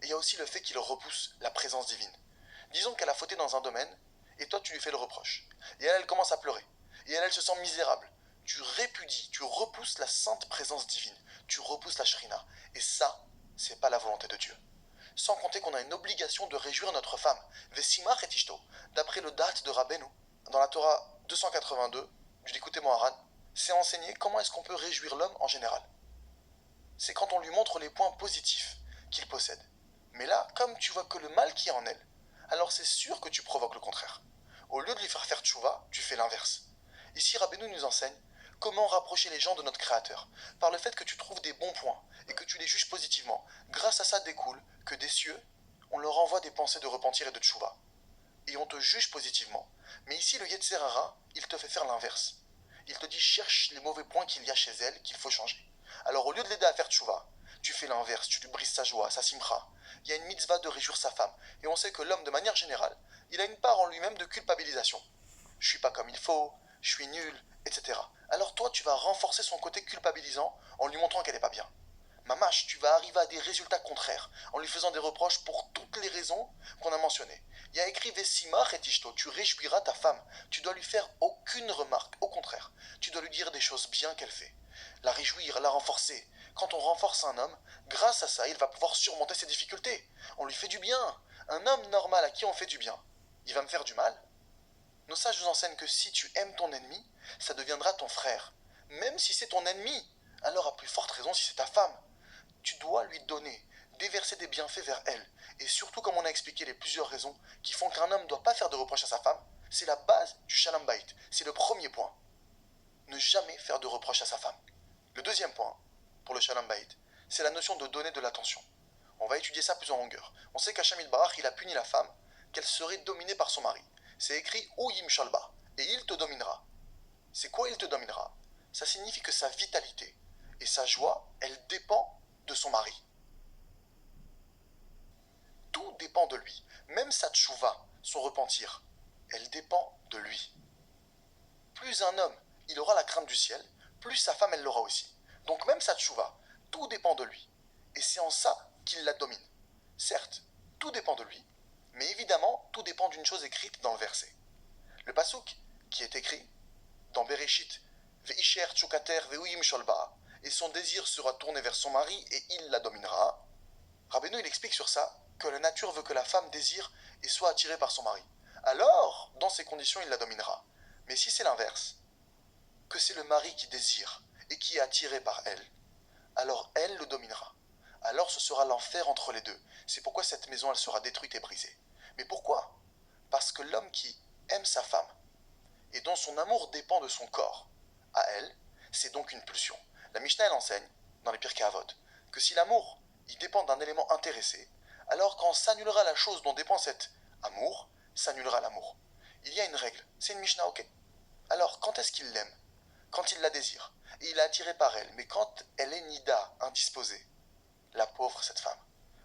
Et il y a aussi le fait qu'il repousse la présence divine. Disons qu'elle a fauté dans un domaine, et toi tu lui fais le reproche. Et elle commence à pleurer. Et elle se sent misérable. Tu répudies, tu repousses la sainte présence divine. Tu repousses la shrina. Et ça, c'est pas la volonté de Dieu. Sans compter qu'on a une obligation de réjouir notre femme. Vesimach et Ishto. D'après le date de Rabbeinu, dans la Torah 282, du Likutei Moharan, c'est enseigné comment est-ce qu'on peut réjouir l'homme en général. C'est quand on lui montre les points positifs qu'il possède. Mais là, comme tu vois que le mal qui est en elle, alors c'est sûr que tu provoques le contraire. Au lieu de lui faire tchouva, tu fais l'inverse. Ici, Rabbeinu nous enseigne comment rapprocher les gens de notre Créateur, par le fait que tu trouves des bons points et que tu les juges positivement. Grâce à ça découle que des cieux, on leur envoie des pensées de repentir et de tchouva. Et on te juge positivement. Mais ici, le Yetzer Hara, il te fait faire l'inverse. Il te dit cherche les mauvais points qu'il y a chez elle qu'il faut changer. Alors au lieu de l'aider à faire tchouva, tu fais l'inverse, tu lui brises sa joie, sa simcha. Il y a une mitzvah de réjouir sa femme. Et on sait que l'homme, de manière générale, il a une part en lui-même de culpabilisation. Je suis pas comme il faut, je suis nul, etc. Alors toi, tu vas renforcer son côté culpabilisant en lui montrant qu'elle n'est pas bien. Mamache, tu vas arriver à des résultats contraires en lui faisant des reproches pour toutes les raisons qu'on a mentionnées. Il y a écrit Vesimach et Tishto, tu réjouiras ta femme. Tu dois lui faire aucune remarque, au contraire. Tu dois lui dire des choses bien qu'elle fait. La réjouir, la renforcer. Quand on renforce un homme, grâce à ça, il va pouvoir surmonter ses difficultés. On lui fait du bien. Un homme normal à qui on fait du bien, il va me faire du mal? Nos sages nous enseignent que si tu aimes ton ennemi, ça deviendra ton frère. Même si c'est ton ennemi, alors à plus forte raison si c'est ta femme. Tu dois lui donner, déverser des bienfaits vers elle. Et surtout, comme on a expliqué les plusieurs raisons qui font qu'un homme ne doit pas faire de reproches à sa femme, c'est la base du Shalom Bayit. C'est le premier point. Ne jamais faire de reproches à sa femme. Le deuxième point, pour le Shalom Bayit, c'est la notion de donner de l'attention. On va étudier ça plus en longueur. On sait qu'Hachem Yitbarach, il a puni la femme, qu'elle serait dominée par son mari. C'est écrit Uyim Shalba. et il te dominera. C'est quoi il te dominera? Ça signifie que sa vitalité et sa joie, elle dépend de son mari. Tout dépend de lui. Même sa tchouva, son repentir, elle dépend de lui. Plus un homme, il aura la crainte du ciel, plus sa femme, elle l'aura aussi. Donc même sa tchouva, tout dépend de lui. Et c'est en ça qu'il la domine. Certes, tout dépend de lui, mais évidemment, tout dépend d'une chose écrite dans le verset. Le pasouk qui est écrit dans Bereshit, Veisher tchukater veuyim sholba, et son désir sera tourné vers son mari et il la dominera. Rabbeinu, il explique sur ça que la nature veut que la femme désire et soit attirée par son mari. Alors, dans ces conditions, il la dominera. Mais si c'est l'inverse, que c'est le mari qui désire et qui est attiré par elle, alors elle le dominera. Alors ce sera l'enfer entre les deux. C'est pourquoi cette maison, elle sera détruite et brisée. Mais pourquoi? Parce que l'homme qui aime sa femme et dont son amour dépend de son corps, à elle, c'est donc une pulsion. La Mishnah, elle enseigne, dans les Pirkei Avot, que si l'amour, il dépend d'un élément intéressé, alors quand s'annulera la chose dont dépend cet amour, s'annulera l'amour. Il y a une règle, c'est une Mishnah, ok. Alors, quand est-ce qu'il l'aime? Quand il la désire, et il est attiré par elle, mais quand elle est nida, indisposée, la pauvre cette femme,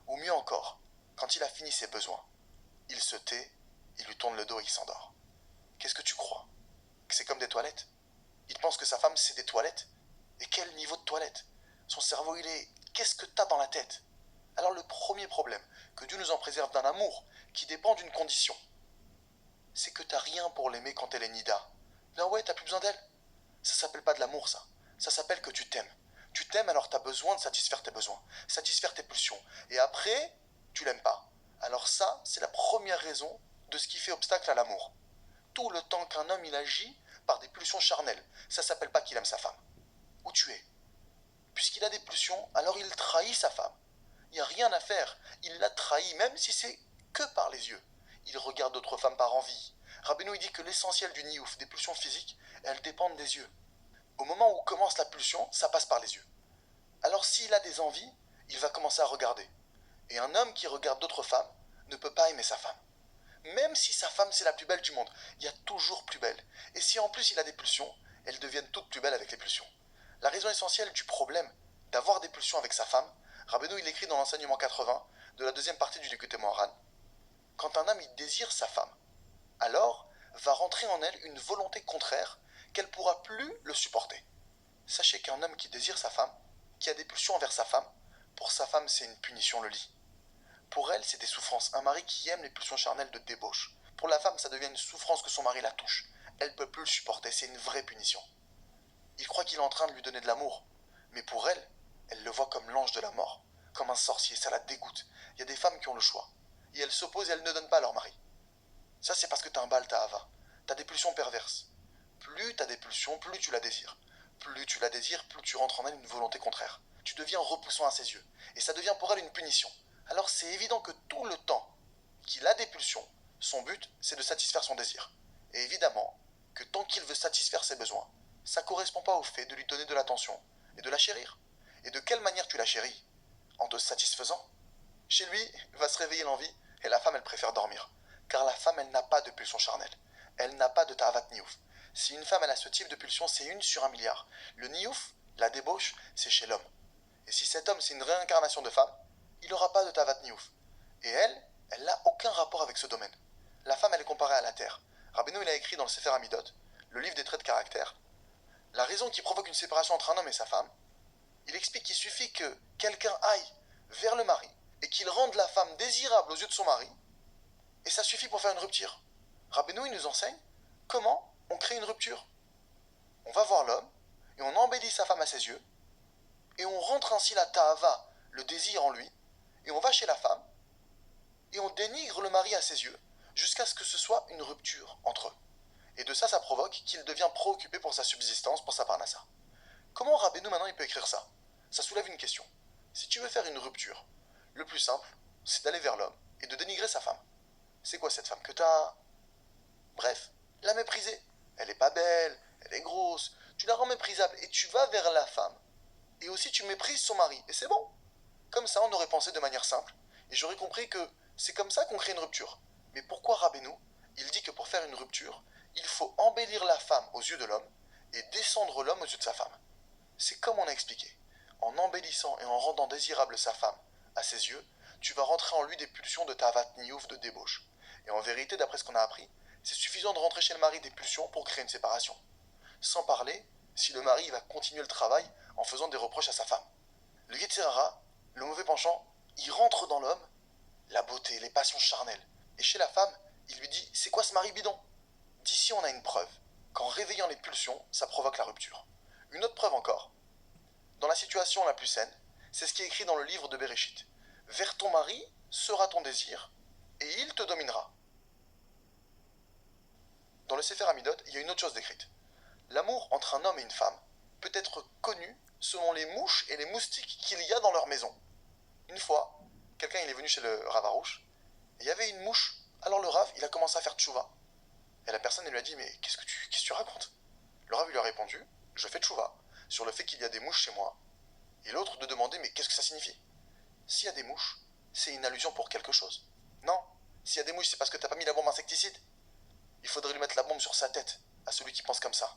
ou mieux encore, quand il a fini ses besoins, il se tait, il lui tourne le dos et il s'endort. Qu'est-ce que tu crois? Que c'est comme des toilettes? Il pense que sa femme c'est des toilettes? Et quel niveau de toilette? Son cerveau il est... Qu'est-ce que t'as dans la tête? Alors le premier problème, que Dieu nous en préserve d'un amour qui dépend d'une condition, c'est que t'as rien pour l'aimer quand elle est nida. Non ouais, t'as plus besoin d'elle. Ça s'appelle pas de l'amour ça. Ça s'appelle que tu t'aimes. Tu t'aimes alors t'as besoin de satisfaire tes besoins, satisfaire tes pulsions. Et après, tu l'aimes pas. Alors ça, c'est la première raison de ce qui fait obstacle à l'amour. Tout le temps qu'un homme il agit par des pulsions charnelles, ça s'appelle pas qu'il aime sa femme. Où tu es? Puisqu'il a des pulsions, alors il trahit sa femme. Il n'y a rien à faire. Il la trahit, même si c'est que par les yeux. Il regarde d'autres femmes par envie. Rabbeinu il dit que l'essentiel du niouf, des pulsions physiques, elles dépendent des yeux. Au moment où commence la pulsion, ça passe par les yeux. Alors s'il a des envies, il va commencer à regarder. Et un homme qui regarde d'autres femmes ne peut pas aimer sa femme. Même si sa femme c'est la plus belle du monde, il y a toujours plus belle. Et si en plus il a des pulsions, elles deviennent toutes plus belles avec les pulsions. La raison essentielle du problème d'avoir des pulsions avec sa femme, Rabbeinu il écrit dans l'enseignement 80 de la deuxième partie du Likutei Moharan, quand un homme il désire sa femme, alors va rentrer en elle une volonté contraire qu'elle ne pourra plus le supporter. Sachez qu'un homme qui désire sa femme, qui a des pulsions envers sa femme, pour sa femme c'est une punition le lit. Pour elle c'est des souffrances. Un mari qui aime les pulsions charnelles de débauche. Pour la femme ça devient une souffrance que son mari la touche. Elle ne peut plus le supporter, c'est une vraie punition. Il croit qu'il est en train de lui donner de l'amour, mais pour elle, elle le voit comme l'ange de la mort, comme un sorcier, ça la dégoûte. Il y a des femmes qui ont le choix, et elles s'opposent et elles ne donnent pas à leur mari. Ça c'est parce que t'as un Baal Ta'ava, t'as des pulsions perverses. Plus t'as des pulsions, plus tu la désires. Plus tu la désires, plus tu rentres en elle une volonté contraire. Tu deviens repoussant à ses yeux, et ça devient pour elle une punition. Alors c'est évident que tout le temps qu'il a des pulsions, son but c'est de satisfaire son désir. Et évidemment que tant qu'il veut satisfaire ses besoins, ça ne correspond pas au fait de lui donner de l'attention et de la chérir. Et de quelle manière tu la chéris? En te satisfaisant. Chez lui, va se réveiller l'envie, et la femme, elle préfère dormir. Car la femme, elle n'a pas de pulsion charnelle. Elle n'a pas de ta'avat niouf. Si une femme, elle a ce type de pulsion, c'est 1 sur 1 milliard. Le niouf, la débauche, c'est chez l'homme. Et si cet homme, c'est une réincarnation de femme, il n'aura pas de ta'avat niouf. Et elle n'a aucun rapport avec ce domaine. La femme, elle est comparée à la terre. Rabbeinu, il a écrit dans le Sefer Amidot, le livre des traits de caractère, la raison qui provoque une séparation entre un homme et sa femme, il explique qu'il suffit que quelqu'un aille vers le mari et qu'il rende la femme désirable aux yeux de son mari, et ça suffit pour faire une rupture. Rabbeinu il nous enseigne comment on crée une rupture. On va voir l'homme et on embellit sa femme à ses yeux, et on rentre ainsi la ta'ava, le désir en lui, et on va chez la femme, et on dénigre le mari à ses yeux, jusqu'à ce que ce soit une rupture entre eux. Et de ça, ça provoque qu'il devient préoccupé pour sa subsistance, pour sa parnassa. Comment Rabbeinu maintenant il peut écrire ça? Ça soulève une question. Si tu veux faire une rupture, le plus simple, c'est d'aller vers l'homme et de dénigrer sa femme. C'est quoi cette femme que t'as? Bref, la mépriser. Elle est pas belle, elle est grosse, tu la rends méprisable et tu vas vers la femme. Et aussi tu méprises son mari, et c'est bon. Comme ça on aurait pensé de manière simple, et j'aurais compris que c'est comme ça qu'on crée une rupture. Mais pourquoi Rabbeinu, il dit que pour faire une rupture, il faut embellir la femme aux yeux de l'homme et descendre l'homme aux yeux de sa femme. C'est comme on a expliqué. En embellissant et en rendant désirable sa femme à ses yeux, tu vas rentrer en lui des pulsions de tavat niouf, de débauche. Et en vérité, d'après ce qu'on a appris, c'est suffisant de rentrer chez le mari des pulsions pour créer une séparation. Sans parler, si le mari va continuer le travail en faisant des reproches à sa femme. Le Yetzer Hara, le mauvais penchant, il rentre dans l'homme, la beauté, les passions charnelles. Et chez la femme, il lui dit, c'est quoi ce mari bidon? D'ici on a une preuve, qu'en réveillant les pulsions, ça provoque la rupture. Une autre preuve encore, dans la situation la plus saine, c'est ce qui est écrit dans le livre de Bereshit. Vers ton mari sera ton désir, et il te dominera. Dans le Sefer Hamidot, il y a une autre chose décrite. L'amour entre un homme et une femme peut être connu selon les mouches et les moustiques qu'il y a dans leur maison. Une fois, quelqu'un il est venu chez le Rav Arouche, et il y avait une mouche, alors le Rav il a commencé à faire tchouva. Et la personne elle lui a dit, mais qu'est-ce que tu racontes? Le Rav il lui a répondu, je fais tchouva sur le fait qu'il y a des mouches chez moi. Et l'autre de demander, mais qu'est-ce que ça signifie? S'il y a des mouches, c'est une allusion pour quelque chose. Non, s'il y a des mouches, c'est parce que t'as pas mis la bombe insecticide. Il faudrait lui mettre la bombe sur sa tête, à celui qui pense comme ça.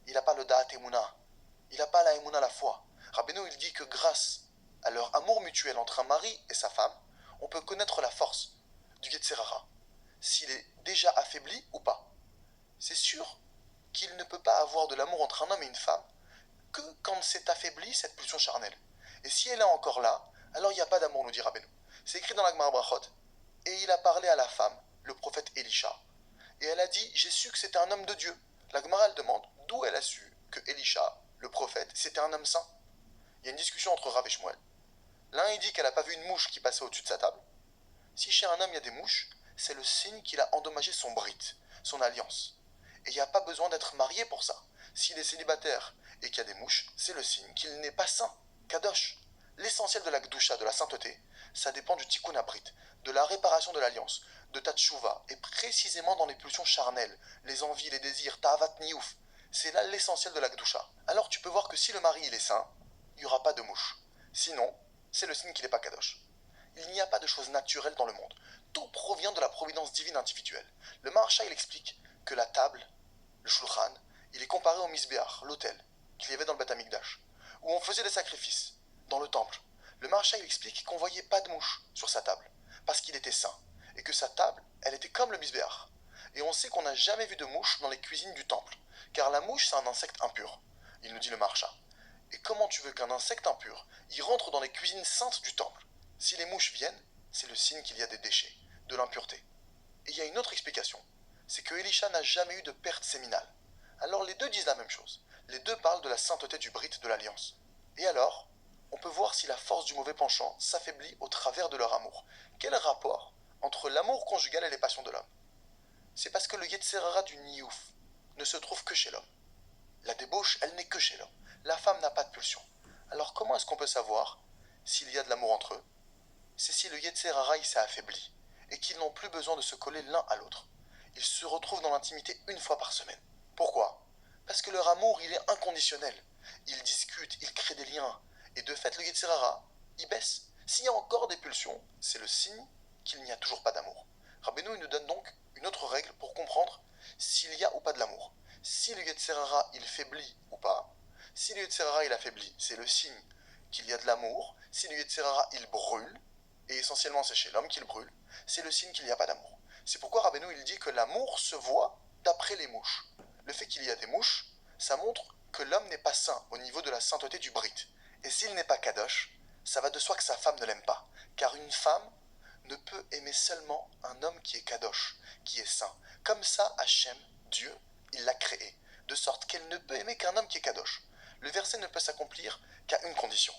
Il n'a pas le da'at emuna. Il n'a pas la emuna, la foi. Rabbeinu, il dit que grâce à leur amour mutuel entre un mari et sa femme, on peut connaître la force du Yetzer Hara, s'il est déjà affaibli ou pas. C'est sûr qu'il ne peut pas avoir de l'amour entre un homme et une femme que quand c'est affaibli cette pulsion charnelle. Et si elle est encore là, alors il n'y a pas d'amour, nous dit Rabbeinu. C'est écrit dans la Gemara Brachot. Et il a parlé à la femme, le prophète Elisha. Et elle a dit, j'ai su que c'était un homme de Dieu. La Gemara, elle demande, d'où elle a su que Elisha, le prophète, c'était un homme saint? Il y a une discussion entre Rav et Shmuel. L'un, il dit qu'elle n'a pas vu une mouche qui passait au-dessus de sa table. Si chez un homme, il y a des mouches, c'est le signe qu'il a endommagé son brit, son alliance. Et il n'y a pas besoin d'être marié pour ça. S'il est célibataire et qu'il y a des mouches, c'est le signe qu'il n'est pas saint, kadosh. L'essentiel de la gdusha, de la sainteté, ça dépend du tikkun abrit, de la réparation de l'alliance, de ta tshuva, et précisément dans les pulsions charnelles, les envies, les désirs, ta'avat niouf. C'est là l'essentiel de la gdusha. Alors tu peux voir que si le mari il est saint, il n'y aura pas de mouche. Sinon, c'est le signe qu'il n'est pas kadosh. Il n'y a pas de choses naturelles dans le monde. Tout provient de la providence divine individuelle. Le Maharsha il explique que la table, le shulchan, il est comparé au misbéach, l'autel, qu'il y avait dans le Beth Amikdash, où on faisait des sacrifices, dans le temple. Le Maharsha il explique qu'on ne voyait pas de mouche sur sa table, parce qu'il était saint, et que sa table, elle était comme le misbéach. Et on sait qu'on n'a jamais vu de mouche dans les cuisines du temple, car la mouche c'est un insecte impur, il nous dit le Maharsha. Et comment tu veux qu'un insecte impur, il rentre dans les cuisines saintes du temple? Si les mouches viennent, c'est le signe qu'il y a des déchets, de l'impureté. Et il y a une autre explication, c'est que Elisha n'a jamais eu de perte séminale. Alors les deux disent la même chose. Les deux parlent de la sainteté du brit de l'alliance. Et alors, on peut voir si la force du mauvais penchant s'affaiblit au travers de leur amour. Quel rapport entre l'amour conjugal et les passions de l'homme? C'est parce que le Yetzer Hara du Niouf ne se trouve que chez l'homme. La débauche, elle n'est que chez l'homme. La femme n'a pas de pulsion. Alors comment est-ce qu'on peut savoir s'il y a de l'amour entre eux? C'est si le Yetzer Hara il s'est affaibli et qu'ils n'ont plus besoin de se coller l'un à l'autre. Ils se retrouvent dans l'intimité une fois par semaine. Pourquoi? Parce que leur amour, il est inconditionnel. Ils discutent, ils créent des liens. Et de fait, le Yetzer Hara, il baisse. S'il y a encore des pulsions, c'est le signe qu'il n'y a toujours pas d'amour. Rabbeinu, il nous donne donc une autre règle pour comprendre s'il y a ou pas de l'amour. Si le Yetzer Hara, il faiblit ou pas. Si le Yetzer Hara, il affaiblit, c'est le signe qu'il y a de l'amour. Si le Yetzer Hara, il brûle, et essentiellement c'est chez l'homme qu'il brûle, c'est le signe qu'il n'y a pas d'amour. C'est pourquoi Rabbeinu, il dit que l'amour se voit d'après les mouches. Le fait qu'il y a des mouches, ça montre que l'homme n'est pas saint au niveau de la sainteté du brit. Et s'il n'est pas kadosh, ça va de soi que sa femme ne l'aime pas. Car une femme ne peut aimer seulement un homme qui est kadosh, qui est saint. Comme ça, Hachem, Dieu, il l'a créé, de sorte qu'elle ne peut aimer qu'un homme qui est kadosh. Le verset ne peut s'accomplir qu'à une condition.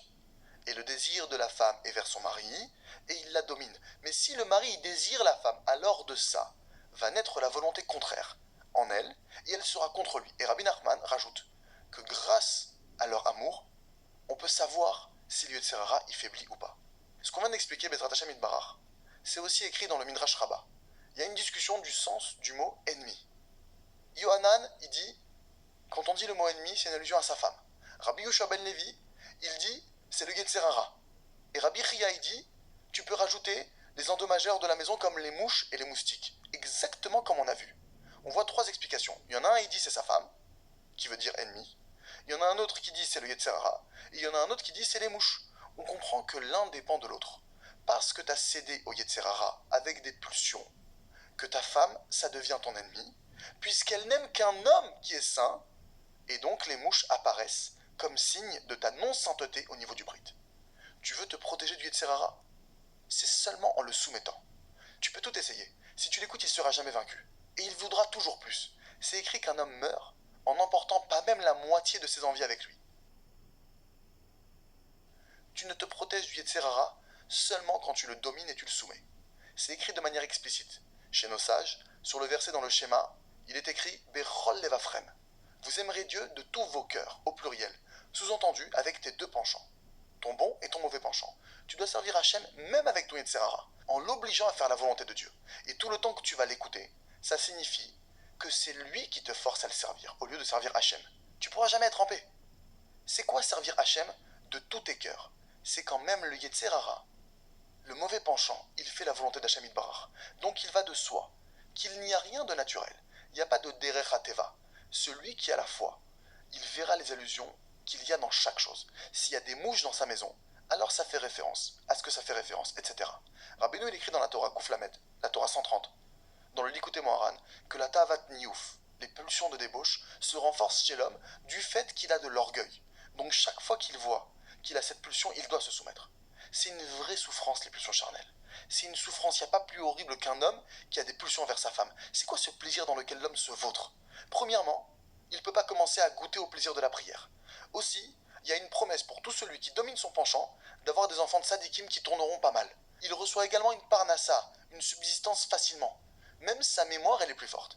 Et le désir de la femme est vers son mari, et il la domine. Mais si le mari désire la femme, alors de ça va naître la volonté contraire en elle, et elle sera contre lui. Et Rabbi Nachman rajoute que grâce à leur amour, on peut savoir si le Yetzer Hara y faiblit ou pas. Ce qu'on vient d'expliquer, Bezrat Hashem Yitbarach, c'est aussi écrit dans le Midrash Rabbah. Il y a une discussion du sens du mot ennemi. Yohanan, il dit, quand on dit le mot ennemi, c'est une allusion à sa femme. Rabbi Yoshua ben Levi, il dit, c'est le Yetzer Hara. Et Rabbi Chia, il dit, tu peux rajouter les endommageurs de la maison comme les mouches et les moustiques. Exactement comme on a vu. On voit 3 explications. Il y en a un, il dit c'est sa femme, qui veut dire ennemi. Il y en a un autre qui dit c'est le Yetzer Hara. Et il y en a un autre qui dit c'est les mouches. On comprend que l'un dépend de l'autre. Parce que tu as cédé au Yetzer Hara avec des pulsions, que ta femme, ça devient ton ennemi, puisqu'elle n'aime qu'un homme qui est saint, et donc les mouches apparaissent comme signe de ta non-sainteté au niveau du Brit. Tu veux te protéger du Yetzer Hara? C'est seulement en le soumettant. Tu peux tout essayer. Si tu l'écoutes, il ne sera jamais vaincu. Et il voudra toujours plus. C'est écrit qu'un homme meurt en n'emportant pas même la moitié de ses envies avec lui. Tu ne te protèges du Yetzer Hara seulement quand tu le domines et tu le soumets. C'est écrit de manière explicite. Chez nos sages, sur le verset dans le schéma, il est écrit « Bechol levafrem ». Vous aimerez Dieu de tous vos cœurs, au pluriel, sous-entendu avec tes 2 penchants, ton bon et ton mauvais penchant. Tu dois servir Hachem même avec ton Yetzer Hara, en l'obligeant à faire la volonté de Dieu. Et tout le temps que tu vas l'écouter, ça signifie que c'est lui qui te force à le servir, au lieu de servir Hachem. Tu pourras jamais être en paix. C'est quoi servir Hachem de tous tes cœurs? C'est quand même le Yetzer Hara, le mauvais penchant, il fait la volonté d'Hachem Yitbarach. Donc il va de soi qu'il n'y a rien de naturel. Il n'y a pas de derech hateva. Celui qui a la foi, il verra les allusions qu'il y a dans chaque chose. S'il y a des mouches dans sa maison, alors ça fait référence à ce que ça fait référence, etc. Rabbeinu, il écrit dans la Torah Kuf Lamed, la Torah 130, dans le Likutei Moharan, que la Tavat Niouf, les pulsions de débauche, se renforcent chez l'homme du fait qu'il a de l'orgueil. Donc chaque fois qu'il voit qu'il a cette pulsion, il doit se soumettre. C'est une vraie souffrance, les pulsions charnelles. C'est une souffrance, il n'y a pas plus horrible qu'un homme qui a des pulsions envers sa femme. C'est quoi ce plaisir dans lequel l'homme se vautre? Premièrement, il ne peut pas commencer à goûter au plaisir de la prière. Aussi, il y a une promesse pour tout celui qui domine son penchant d'avoir des enfants de sadikim qui tourneront pas mal. Il reçoit également une parnassa, une subsistance facilement. Même sa mémoire, elle est plus forte.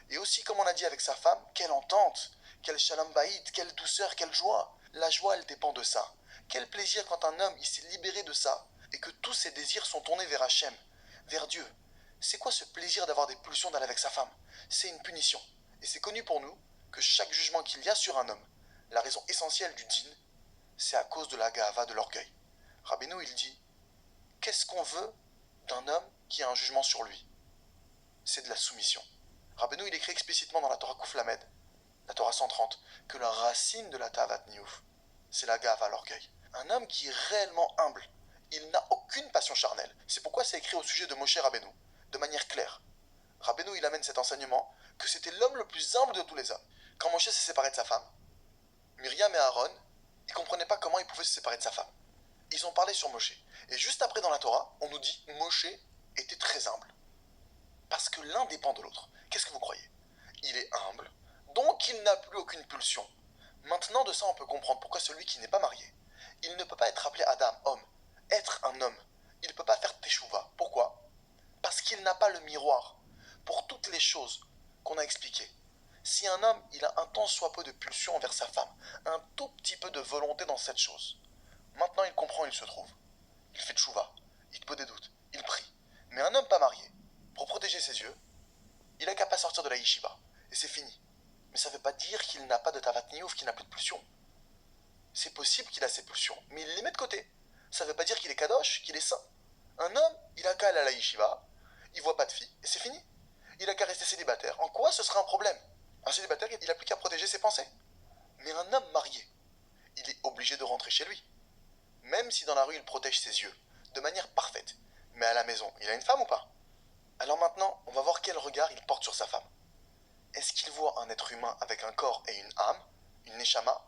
Et aussi, comme on a dit avec sa femme, quelle entente, quel shalom baït, quelle douceur, quelle joie. La joie, elle dépend de ça. Quel plaisir quand un homme il s'est libéré de ça et que tous ses désirs sont tournés vers Hachem, vers Dieu. C'est quoi ce plaisir d'avoir des pulsions d'aller avec sa femme? C'est une punition. Et c'est connu pour nous que chaque jugement qu'il y a sur un homme, la raison essentielle du din, c'est à cause de la gahava, de l'orgueil. Rabbeinu, il dit, qu'est-ce qu'on veut d'un homme qui a un jugement sur lui? C'est de la soumission. Rabbeinu, il écrit explicitement dans la Torah Kuf Lamed, la Torah 130, que la racine de la Tavat Niouf, c'est la gahava, l'orgueil. Un homme qui est réellement humble, il n'a aucune passion charnelle. C'est pourquoi c'est écrit au sujet de Moshe Rabbeinu, de manière claire. Rabbeinu, il amène cet enseignement que c'était l'homme le plus humble de tous les hommes. Quand Moshe s'est séparé de sa femme, Myriam et Aaron, ils ne comprenaient pas comment ils pouvaient se séparer de sa femme. Ils ont parlé sur Moshe. Et juste après dans la Torah, on nous dit Moshe était très humble. Parce que l'un dépend de l'autre. Qu'est-ce que vous croyez? Il est humble, donc il n'a plus aucune pulsion. Maintenant, de ça, on peut comprendre pourquoi celui qui n'est pas marié, il ne peut pas être appelé Adam, homme. Être un homme, il ne peut pas faire teshuva. Pourquoi? Parce qu'il n'a pas le miroir pour toutes les choses qu'on a expliquées. Si un homme, il a un tant soit peu de pulsion envers sa femme, un tout petit peu de volonté dans cette chose, maintenant il comprend où il se trouve. Il fait teshuva, il peut des doutes, il prie. Mais un homme pas marié, pour protéger ses yeux, il n'a qu'à pas sortir de la yeshiva. Et c'est fini. Mais ça ne veut pas dire qu'il n'a pas de tavat niouf, qu'il n'a plus de pulsion. C'est possible qu'il a ses pulsions, mais il les met de côté. Ça ne veut pas dire qu'il est kadosh, qu'il est saint. Un homme, il a qu'à aller à la yeshiva, il voit pas de fille, et c'est fini. Il a qu'à rester célibataire. En quoi ce sera un problème? Un célibataire, il n'a plus qu'à protéger ses pensées. Mais un homme marié, il est obligé de rentrer chez lui. Même si dans la rue, il protège ses yeux, de manière parfaite. Mais à la maison, il a une femme ou pas? Alors maintenant, on va voir quel regard il porte sur sa femme. Est-ce qu'il voit un être humain avec un corps et une âme, une neshama,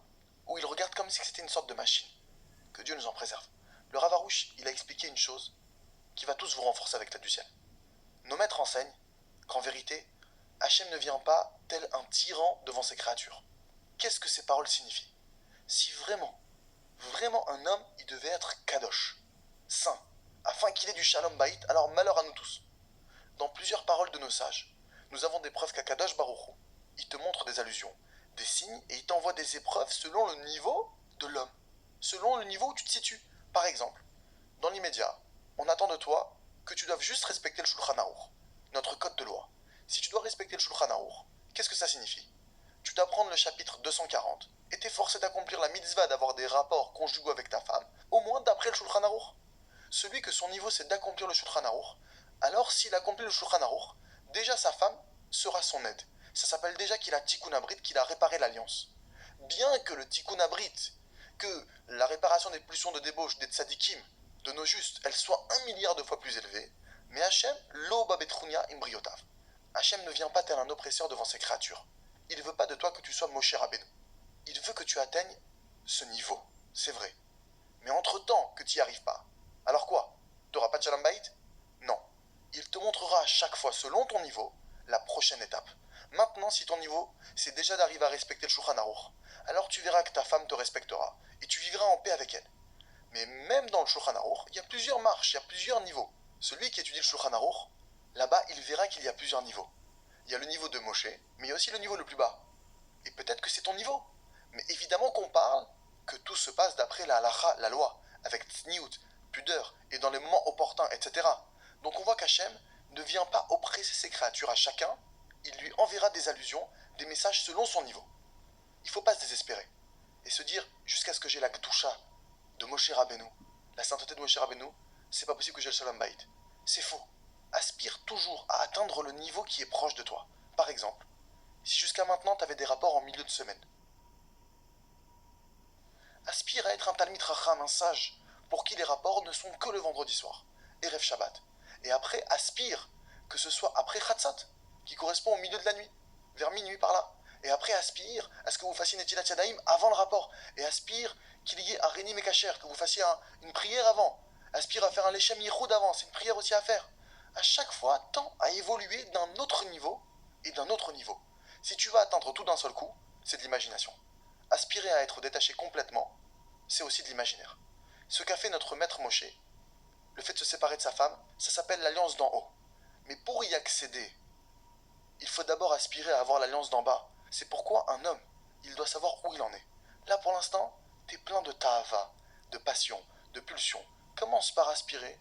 ou il regarde comme si c'était une sorte de machine? Que Dieu nous en préserve. Le Rav Arush, il a expliqué une chose qui va tous vous renforcer avec l'aide du ciel. Nos maîtres enseignent qu'en vérité, Hachem ne vient pas tel un tyran devant ses créatures. Qu'est-ce que ces paroles signifient? Si vraiment un homme, il devait être kadosh, saint, afin qu'il ait du shalom baït, alors malheur à nous tous. Dans plusieurs paroles de nos sages, nous avons des preuves qu'Akadosh Baruch Hu, il te montre des allusions, des signes, et il t'envoie des épreuves selon le niveau de l'homme, selon le niveau où tu te situes. Par exemple, dans l'immédiat, on attend de toi que tu doives juste respecter le Shulchan Aruch, notre code de loi. Si tu dois respecter le Shulchan Aruch, qu'est-ce que ça signifie? Tu dois prendre le chapitre 240 et t'es forcé d'accomplir la mitzvah d'avoir des rapports conjugaux avec ta femme, au moins d'après le Shulchan Aruch. Celui que son niveau c'est d'accomplir le Shulchan Aruch, alors s'il accomplit le Shulchan Aruch, déjà sa femme, sera son aide. Ça s'appelle déjà qu'il a Tikkun Abrit, qu'il a réparé l'alliance. Bien que le Tikkun Abrit, que la réparation des pulsions de débauche des tzadikim, de nos justes, elle soit 1 milliard de fois plus élevée, mais Hachem, lo babetrunia imbriotav. Hachem ne vient pas tel un oppresseur devant ses créatures. Il ne veut pas de toi que tu sois Moshe Rabbeinu. Il veut que tu atteignes ce niveau, c'est vrai. Mais entre-temps que tu n'y arrives pas, alors quoi? Tu n'auras pas de Shalom Bayit? Non. Il te montrera à chaque fois, selon ton niveau, la prochaine étape. Maintenant, si ton niveau, c'est déjà d'arriver à respecter le Shulchan Aruch, alors tu verras que ta femme te respectera, et tu vivras en paix avec elle. Mais même dans le Shulchan Aruch, il y a plusieurs marches, il y a plusieurs niveaux. Celui qui étudie le Shulchan Aruch, là-bas, il verra qu'il y a plusieurs niveaux. Il y a le niveau de Moshe, mais il y a aussi le niveau le plus bas. Et peut-être que c'est ton niveau. Mais évidemment qu'on parle que tout se passe d'après la halacha, la loi, avec tzniut, pudeur, et dans les moments opportuns, etc. Donc on voit qu'Hachem ne vient pas oppresser ses créatures à chacun, il lui enverra des allusions, des messages selon son niveau. Il ne faut pas se désespérer. Et se dire, jusqu'à ce que j'ai la Kedusha de Moshe Rabbeinu, la sainteté de Moshe Rabbeinu, c'est pas possible que j'ai le Shalom Bayit. C'est faux. Aspire toujours à atteindre le niveau qui est proche de toi. Par exemple, si jusqu'à maintenant tu avais des rapports en milieu de semaine, aspire à être un Talmid Racham, un sage, pour qui les rapports ne sont que le vendredi soir, Erev Shabbat. Et après, aspire que ce soit après Chatzot, qui correspond au milieu de la nuit, vers minuit par là. Et après, aspire à ce que vous fassiez Netilat Yadayim avant le rapport. Et aspire qu'il y ait un Réni Mekacher, que vous fassiez une prière avant. Aspire à faire un Lechem Yichud avant, c'est une prière aussi à faire. À chaque fois, tends à évoluer d'un autre niveau et d'un autre niveau. Si tu vas atteindre tout d'un seul coup, c'est de l'imagination. Aspirer à être détaché complètement, c'est aussi de l'imaginaire. Ce qu'a fait notre maître Moshe, le fait de se séparer de sa femme, ça s'appelle l'alliance d'en haut. Mais pour y accéder, il faut d'abord aspirer à avoir l'alliance d'en bas. C'est pourquoi un homme, il doit savoir où il en est. Là pour l'instant, t'es plein de ta'ava, de passion, de pulsion. Commence par aspirer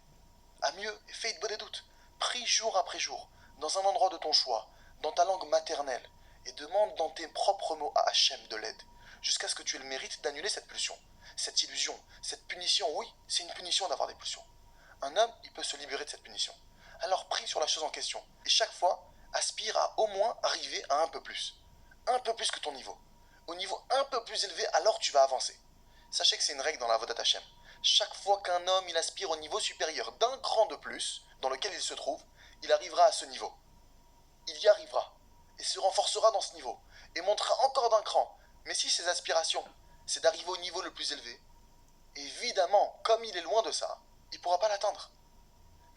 à mieux et fais de doutes. Prie jour après jour, dans un endroit de ton choix, dans ta langue maternelle, et demande dans tes propres mots à Hachem de l'aide, jusqu'à ce que tu aies le mérite d'annuler cette pulsion, cette illusion, cette punition. Oui, c'est une punition d'avoir des pulsions. Un homme, il peut se libérer de cette punition. Alors prie sur la chose en question, et chaque fois, aspire à au moins arriver à un peu plus que ton niveau. Au niveau un peu plus élevé, alors tu vas avancer. Sachez que c'est une règle dans la Avodat Hashem. Chaque fois qu'un homme il aspire au niveau supérieur d'un cran de plus, dans lequel il se trouve, il arrivera à ce niveau. Il y arrivera, et se renforcera dans ce niveau, et montera encore d'un cran. Mais si ses aspirations, c'est d'arriver au niveau le plus élevé, évidemment, comme il est loin de ça, il ne pourra pas l'atteindre.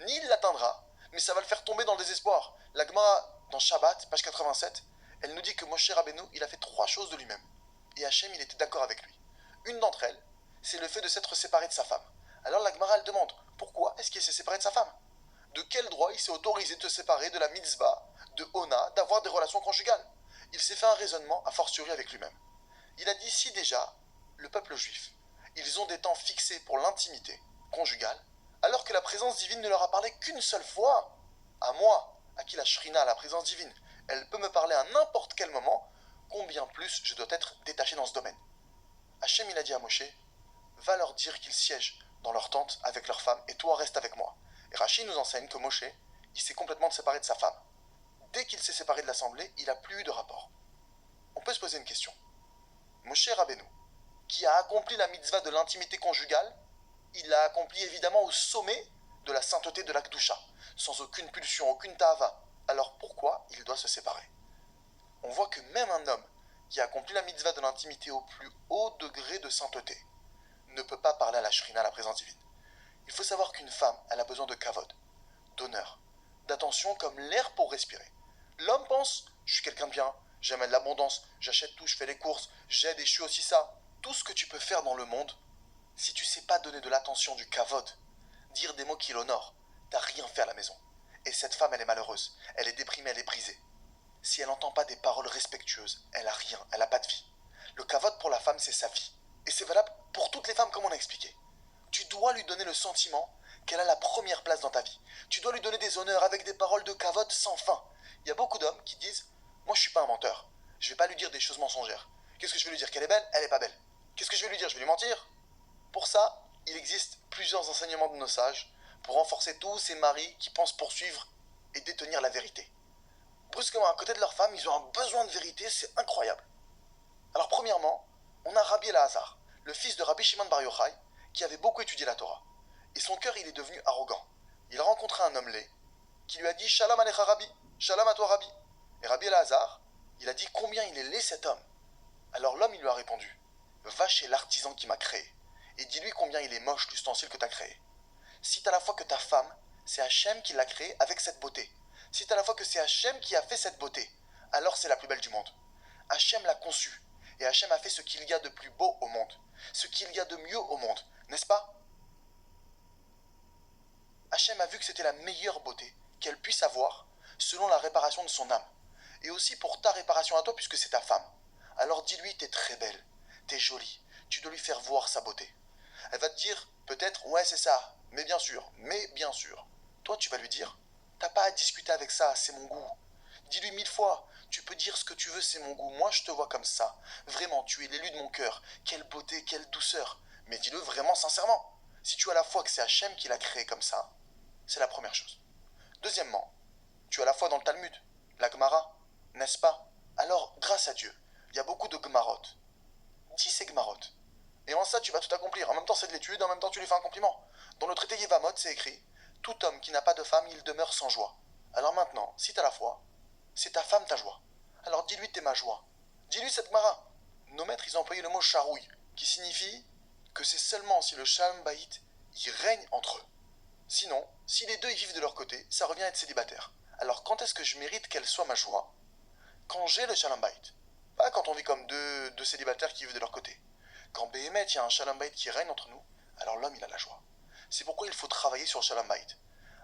Ni il l'atteindra, mais ça va le faire tomber dans le désespoir. La Gemara, dans Shabbat, page 87, elle nous dit que Moshe Rabbeinu, il a fait 3 choses de lui-même. Et Hachem, il était d'accord avec lui. Une d'entre elles, c'est le fait de s'être séparé de sa femme. Alors la Gemara, elle demande, pourquoi est-ce qu'il s'est séparé de sa femme? De quel droit il s'est autorisé de se séparer de la mitzvah, de Ona, d'avoir des relations conjugales? Il s'est fait un raisonnement a fortiori avec lui-même. Il a dit, si déjà, le peuple juif, ils ont des temps fixés pour l'intimité conjugale, alors que la présence divine ne leur a parlé qu'une seule fois, à moi, à qui la shrina, la présence divine, elle peut me parler à n'importe quel moment, combien plus je dois être détaché dans ce domaine. Hachem, il a dit à Moshe, va leur dire qu'ils siègent dans leur tente avec leurs femmes, et toi reste avec moi. Et Rashi nous enseigne que Moshe, il s'est complètement séparé de sa femme. Dès qu'il s'est séparé de l'assemblée, il n'a plus eu de rapport. On peut se poser une question. Moshe Rabbeinu, qui a accompli la mitzvah de l'intimité conjugale, il l'a accompli évidemment au sommet de la sainteté de la Kedusha, sans aucune pulsion, aucune ta'ava. Alors pourquoi il doit se séparer? On voit que même un homme qui a accompli la mitzvah de l'intimité au plus haut degré de sainteté ne peut pas parler à la shrina, à la présence divine. Il faut savoir qu'une femme, elle a besoin de kavod, d'honneur, d'attention comme l'air pour respirer. L'homme pense, je suis quelqu'un de bien, j'aime l'abondance, j'achète tout, je fais les courses, j'aide et je suis aussi ça. Tout ce que tu peux faire dans le monde, si tu sais pas donner de l'attention, du kavod, dire des mots qui l'honorent, t'as rien fait à la maison. Et cette femme, elle est malheureuse, elle est déprimée, elle est brisée. Si elle n'entend pas des paroles respectueuses, elle a rien, elle a pas de vie. Le kavod pour la femme, c'est sa vie. Et c'est valable pour toutes les femmes comme on a expliqué. Tu dois lui donner le sentiment qu'elle a la première place dans ta vie. Tu dois lui donner des honneurs avec des paroles de kavod sans fin. Il y a beaucoup d'hommes qui disent « Moi je suis pas un menteur, je vais pas lui dire des choses mensongères. Qu'est-ce que je vais lui dire? Qu'elle est belle? Elle est pas belle. Qu'est-ce que je vais lui dire? Je vais lui mentir ?» Pour ça, il existe plusieurs enseignements de nos sages pour renforcer tous ces maris qui pensent poursuivre et détenir la vérité. brusquement à côté de leur femme, ils ont un besoin de vérité, c'est incroyable. Alors premièrement, on a Rabbi Elazar, le fils de Rabbi Shimon Bar Yochai, qui avait beaucoup étudié la Torah. Et son cœur, il est devenu arrogant. Il a rencontré un homme laid, qui lui a dit « Shalom alecha Rabbi, Shalom à toi Rabbi ». Et Rabbi Elazar, il a dit « Combien il est laid cet homme ?» Alors l'homme, il lui a répondu « Va chez l'artisan qui m'a créé, et dis-lui combien il est moche l'ustensile que tu as créé. Cite à la fois que ta femme, c'est Hachem qui l'a créée avec cette beauté. Cite à la fois que c'est Hachem qui a fait cette beauté. Alors c'est la plus belle du monde. Hachem l'a conçue. Et Hachem a fait ce qu'il y a de plus beau au monde. Ce qu'il y a de mieux au monde. N'est-ce pas? Hachem a vu que c'était la meilleure beauté qu'elle puisse avoir selon la réparation de son âme. Et aussi pour ta réparation à toi puisque c'est ta femme. Alors dis-lui t'es très belle. T'es jolie. Tu dois lui faire voir sa beauté. Elle va te dire peut-être ouais c'est ça. Mais bien sûr. Toi tu vas lui dire t'as pas à discuter avec ça, c'est mon goût. Dis-lui 1000 fois, tu peux dire ce que tu veux, c'est mon goût, moi je te vois comme ça. Vraiment, tu es l'élu de mon cœur. Quelle beauté, quelle douceur. Mais dis-le vraiment sincèrement. Si tu as la foi que c'est Hachem qui l'a créé comme ça, c'est la première chose. Deuxièmement, tu as la foi dans le Talmud, la Gemara, n'est-ce pas? Alors, grâce à Dieu, il y a beaucoup de Gemarot. Dis ces Gemarot. Et en ça, tu vas tout accomplir. En même temps, c'est de l'étude, en même temps, tu lui fais un compliment. Dans le traité Yevamot, c'est écrit tout homme qui n'a pas de femme, il demeure sans joie. Alors maintenant, si tu as la foi, c'est ta femme ta joie. Alors dis-lui t'es ma joie. Dis-lui cette Gemara. Nos maîtres, ils ont employé le mot charouille, qui signifie que c'est seulement si le Shalom Bayit y règne entre eux. Sinon, si les deux y vivent de leur côté, ça revient à être célibataire. Alors quand est-ce que je mérite qu'elle soit ma joie? Quand j'ai le Shalom Bayit. Pas quand on vit comme deux célibataires qui vivent de leur côté. Quand Béhémet, il y a un Shalom Bayit qui règne entre nous, alors l'homme il a la joie. C'est pourquoi il faut travailler sur le Shalom Bayit.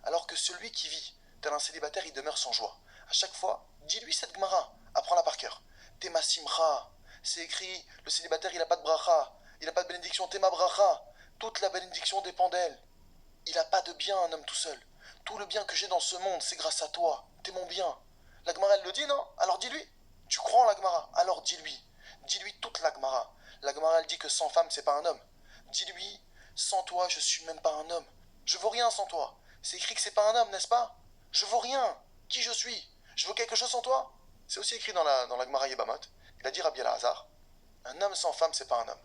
Alors que celui qui vit, tel un célibataire, il demeure sans joie. À chaque fois, dis-lui cette Gemara, apprends-la par cœur. Tema simcha, c'est écrit, le célibataire il n'a pas de bracha, il n'a pas de bénédiction, tema bracha. Toute la bénédiction dépend d'elle. Il n'a pas de bien un homme tout seul. Tout le bien que j'ai dans ce monde, c'est grâce à toi, t'es mon bien. La Gemara elle le dit non? Alors dis-lui. Tu crois en la Gemara? Alors dis-lui. Dis-lui toute la Gemara. La Gemara elle dit que sans femme c'est pas un homme. Dis-lui, sans toi je suis même pas un homme. Je vaux rien sans toi. C'est écrit que c'est pas un homme, n'est-ce pas? Je vaux rien. Qui je suis? Je vaux quelque chose sans toi? C'est aussi écrit dans la Gemara Yebamot. Il a dit Rabbi Elazar, un homme sans femme c'est pas un homme.